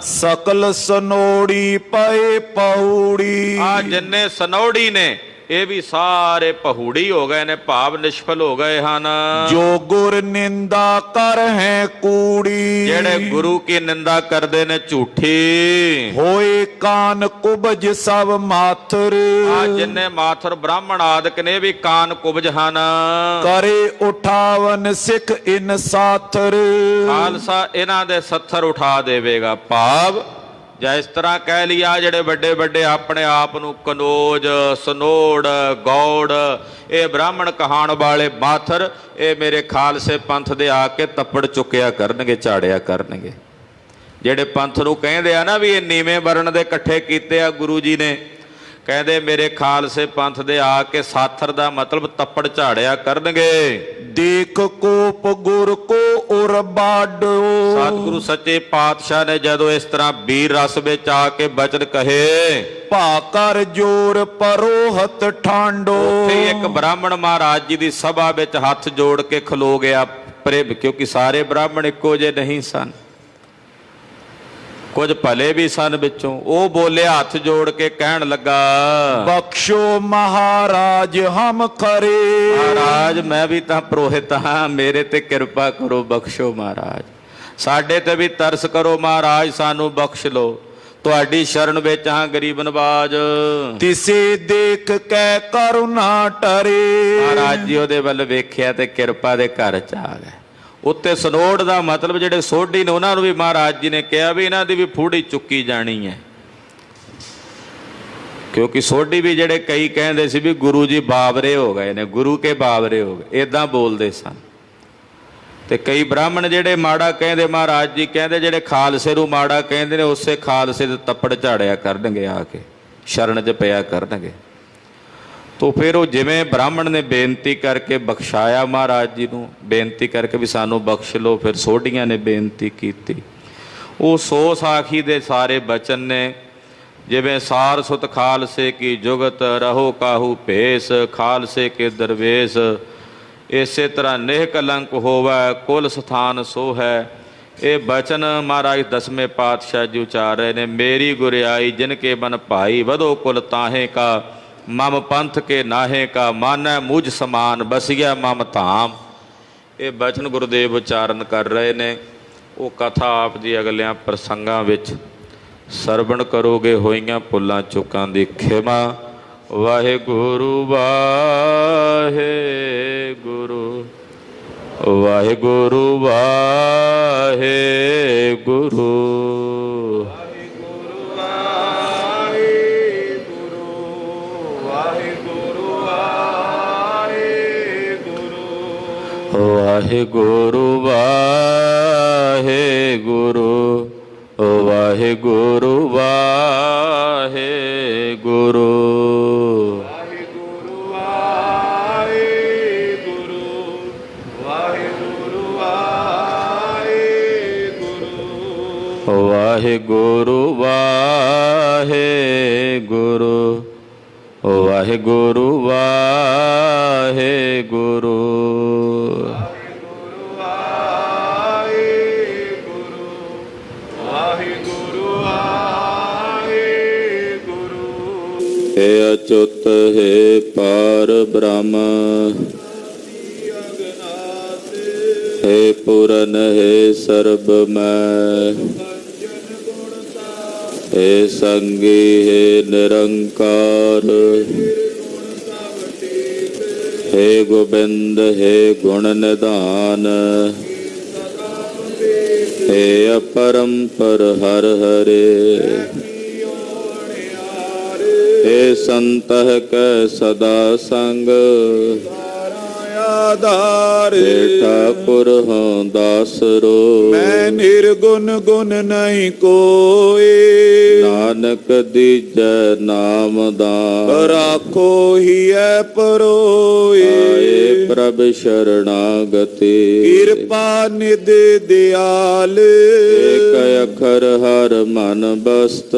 ਸਕਲ ਸਨੋੜੀ ਪਏ ਪਹੂੜੀ। ਆ ਜਿੰਨੇ ਸਨੌੜੀ ਨੇ ਇਹ ਵੀ ਸਾਰੇ ਪਹੂੜੀ ਹੋ ਗਏ ਨੇ, ਭਾਵ ਨਿਸ਼ਫਲ ਹੋ ਗਏ ਹਨ। ਜੋ ਗੁਰ ਨਿੰਦਾ ਕਰ ਹੈ ਕੂੜੀ। ਜਿਹੜੇ ਗੁਰੂ ਕੀ ਨਿੰਦਾ ਕਰਦੇ ਨੇ ਝੂਠੀ। ਹੋਏ ਕਾਨ ਕੁਬਜ ਸਭ ਮਾਥਰ। ਆ ਜਿੰਨੇ ਮਾਥਰ ਬ੍ਰਾਹਮਣ ਆਦਿਕ ਨੇ ਵੀ ਕਾਨ ਕੁਬਜ ਹਨ। ਕਰੇ ਉਠਾਵਨ ਸਿੱਖ ਇਨ ਸਾਥਰ। ਖਾਲਸਾ ਇਹਨਾਂ ਦੇ ਸੱਥਰ ਉਠਾ ਦੇਵੇਗਾ। ਭਾਵ ਜਾਂ ਇਸ ਤਰ੍ਹਾਂ ਕਹਿ ਲਿਆ, ਜਿਹੜੇ ਵੱਡੇ ਵੱਡੇ ਆਪਣੇ ਆਪ ਨੂੰ ਕਨੋਜ, ਸਨੋੜ, ਗੌੜ, ਇਹ ਬ੍ਰਾਹਮਣ ਕਹਾਣ ਵਾਲੇ ਮਾਥਰ, ਇਹ ਮੇਰੇ ਖਾਲਸੇ ਪੰਥ ਦੇ ਆ ਕੇ ਤੱਪੜ ਚੁੱਕਿਆ ਕਰਨਗੇ, ਝਾੜਿਆ ਕਰਨਗੇ। ਜਿਹੜੇ ਪੰਥ ਨੂੰ ਕਹਿੰਦੇ ਆ ਨਾ ਵੀ ਇਹ ਨੀਵੇਂ ਵਰਣ ਦੇ ਇਕੱਠੇ ਕੀਤੇ ਆ ਗੁਰੂ ਜੀ ਨੇ, ਕਹਿੰਦੇ ਮੇਰੇ ਖਾਲਸੇ ਪੰਥ ਦੇ ਆ ਕੇ ਸਾਥਰ ਦਾ ਮਤਲਬ ਤੱਪੜ ਝਾੜਿਆ ਕਰਨਗੇ। ਦੇਖ ਕੋਪ ਗੁਰ ਕੋ ਉਰ ਬਾਡੋ। ਸਤਿਗੁਰੂ ਸੱਚੇ ਪਾਤਸ਼ਾਹ ਨੇ ਜਦੋਂ ਇਸ ਤਰ੍ਹਾਂ ਵੀਰ ਰਸ ਵਿੱਚ ਆ ਕੇ ਬਚਨ ਕਹੇ, ਭਾ ਕਰ ਜੋਰ ਪਰੋਹਤ ਠਾਂਡੋ। ਉੱਥੇ ਇੱਕ ਬ੍ਰਾਹਮਣ ਮਹਾਰਾਜ ਜੀ ਦੀ ਸਭਾ ਵਿੱਚ ਹੱਥ ਜੋੜ ਕੇ ਖਲੋ ਗਿਆ ਪ੍ਰੇਮ, ਕਿਉਂਕਿ ਸਾਰੇ ਬ੍ਰਾਹਮਣ ਇੱਕੋ ਜਿਹੇ ਨਹੀਂ ਸਨ, ਕੁਝ ਭਲੇ ਵੀ ਸਨ ਵਿੱਚੋਂ। ਉਹ ਬੋਲਿਆ ਹੱਥ ਜੋੜ ਕੇ ਕਹਿਣ ਲੱਗਾ, ਬਖਸ਼ੋ ਮਹਾਰਾਜ ਹਮ ਖਰੇ। ਮਹਾਰਾਜ ਮੈਂ ਵੀ ਤਾਂ ਪ੍ਰੋਹਿਤ ਹਾਂ, ਮੇਰੇ ਤੇ ਕਿਰਪਾ ਕਰੋ, ਬਖਸ਼ੋ ਮਹਾਰਾਜ, ਸਾਡੇ ਤੇ ਵੀ ਤਰਸ ਕਰੋ ਮਹਾਰਾਜ, ਸਾਨੂੰ ਬਖਸ਼ ਲਓ, ਤੁਹਾਡੀ ਸ਼ਰਨ ਵਿੱਚ ਹਾਂ ਗਰੀਬ ਨਵਾਜ। ਤਿਸੇ ਦੇਖ ਕੇ ਕਰੁਣਾ ਟਰੇ। ਮਹਾਰਾਜ ਜੀ ਉਹਦੇ ਵੱਲ ਵੇਖਿਆ ਤੇ ਕਿਰਪਾ ਦੇ ਘਰ ਚ ਆ ਗਏ। ਉੱਤੇ ਸਨੋੜ ਦਾ ਮਤਲਬ ਜਿਹੜੇ ਸੋਢੀ ਨੇ ਉਹਨਾਂ ਨੂੰ ਵੀ ਮਹਾਰਾਜ ਜੀ ਨੇ ਕਿਹਾ ਵੀ ਇਹਨਾਂ ਦੀ ਵੀ ਫੂੜੀ ਚੁੱਕੀ ਜਾਣੀ ਹੈ, ਕਿਉਂਕਿ ਸੋਢੀ ਵੀ ਜਿਹੜੇ ਕਈ ਕਹਿੰਦੇ ਸੀ ਵੀ ਗੁਰੂ ਜੀ ਬਾਬਰੇ ਹੋ ਗਏ ਨੇ, ਗੁਰੂ ਕੇ ਬਾਬਰੇ ਹੋ ਗਏ, ਇਦਾਂ ਬੋਲਦੇ ਸਨ। ਤੇ ਕਈ ਬ੍ਰਾਹਮਣ ਜਿਹੜੇ ਮਾੜਾ ਕਹਿੰਦੇ, ਮਹਾਰਾਜ ਜੀ ਕਹਿੰਦੇ ਜਿਹੜੇ ਖਾਲਸੇ ਨੂੰ ਮਾੜਾ ਕਹਿੰਦੇ ਨੇ, ਉਸੇ ਖਾਲਸੇ ਦੇ ਤੱਪੜ ਝਾੜਿਆ ਕਰਨਗੇ, ਆ ਕੇ ਸ਼ਰਨ 'ਚ ਪਿਆ ਕਰਨਗੇ। ਤੋ ਫਿਰ ਉਹ ਜਿਵੇਂ ਬ੍ਰਾਹਮਣ ਨੇ ਬੇਨਤੀ ਕਰਕੇ ਬਖਸ਼ਾਇਆ ਮਹਾਰਾਜ ਜੀ ਨੂੰ, ਬੇਨਤੀ ਕਰਕੇ ਵੀ ਸਾਨੂੰ ਬਖਸ਼ ਲਓ, ਫਿਰ ਸੋਢੀਆਂ ਨੇ ਬੇਨਤੀ ਕੀਤੀ। ਉਹ ਸੋ ਸਾਖੀ ਦੇ ਸਾਰੇ ਬਚਨ ਨੇ, ਜਿਵੇਂ ਸਾਰ ਸੁਤ ਖਾਲਸੇ ਕੀ ਜੁਗਤ ਰਹੋ ਕਾਹੂ ਭੇਸ, ਖਾਲਸੇ ਕੇ ਦਰਵੇਸ਼, ਇਸੇ ਤਰ੍ਹਾਂ ਨੇਹ ਕਲੰਕ ਹੋਵੈ ਕੁਲ ਸਥਾਨ ਸੋ ਹੈ। ਇਹ ਬਚਨ ਮਹਾਰਾਜ ਦਸਵੇਂ ਪਾਤਸ਼ਾਹ ਜੀ ਉਚਾਰ ਰਹੇ ਨੇ। ਮੇਰੀ ਗੁਰਿਆਈ ਜਿਨ ਕੇ ਬਨ ਭਾਈ ਵਧੋ ਕੁਲ ਤਾਹੇ ਕਾ, ਮਮ ਪੰਥ ਕੇ ਨਾਹੇ ਕਾ, ਮਾਨੈ ਮੁਝ ਸਮਾਨ ਬਸਿਆ ਮਮ ਧਾਮ। ਇਹ ਬਚਨ ਗੁਰਦੇਵ ਉਚਾਰਨ ਕਰ ਰਹੇ ਨੇ। ਉਹ ਕਥਾ ਆਪ ਜੀ ਅਗਲਿਆਂ ਪ੍ਰਸੰਗਾਂ ਵਿੱਚ ਸਰਵਣ ਕਰੋਗੇ, ਹੋਈਆਂ ਭੁੱਲਾਂ ਚੁੱਕਾਂ ਦੀ ਖਿਮਾ। ਵਾਹਿਗੁਰੂ ਵਾਹਿਗੁਰੂ, ਵਾਹਿਗੁਰੂ ਵਾਹਿਗੁਰੂ। ਵਾਹਿਗੁਰੂ ਵਾਹਿਗੁਰੂ, ਵਾਹਿਗੁਰੂ ਵਾਹਿਗੁਰੂ। ਵਾਹਿਗੁਰੂ ਵਾਹਿਗੁਰੂ, ਵਾਹਿਗੁਰੂ ਵਾਹਿਗੁਰੂ। ਵਾਹਿਗੁਰੂ ਵਾਹਿਗੁਰੂ, ਵਾਹਿਗੁਰੂ ਵਾਹਿਗੁਰੂ। हे अच्युत हे पार ब्रह्म, हे पूरन हे सर्वमय, हे संगी हे निरंकार, हे गोबिंद हे गुण निधान, हे अपरंपर हर हरे, हे संतह कै सदा संग, हे ठाकुर हों दासरो। मैं निर्गुण गुण नहीं कोई, नानक दीजै नाम दान, राखो ही है परोए। आए प्रभ शरणागति, कृपा निध दयाल, एक अखर हर मन बस्त,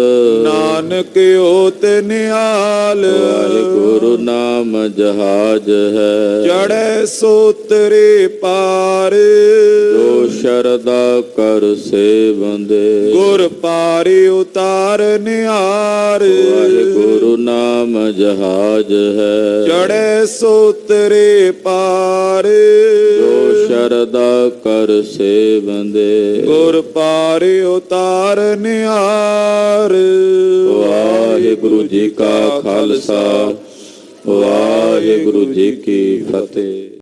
नानक होत निहाल। वाहिगुरु नाम जहाज है, चढ़े सोतरे पार, जो शरण ਸ਼ਰਦਾ ਕਰ ਸੇਵੰਦੇ। ਗੁਰ ਪਾਰੀ ਉਤਾਰ ਨਿਹਾਰ ਵਾਹਿਗੁਰੂ ਨਾਮ ਜਹਾਜ ਹੈ ਚੜ੍ਹੇ ਸੋਤਰੇ ਪਾਰ ਜੋ ਸ਼ਰਦਾ ਕਰ ਸੇਵੰਦੇ। ਗੁਰ ਪਾਰੀ ਉਤਾਰ ਨਿਹਾਰ। ਵਾਹਿਗੁਰੂ ਜੀ ਕਾ ਖਾਲਸਾ ਵਾਹਿਗੁਰੂ ਜੀ ਕੀ ਫਤਿਹ।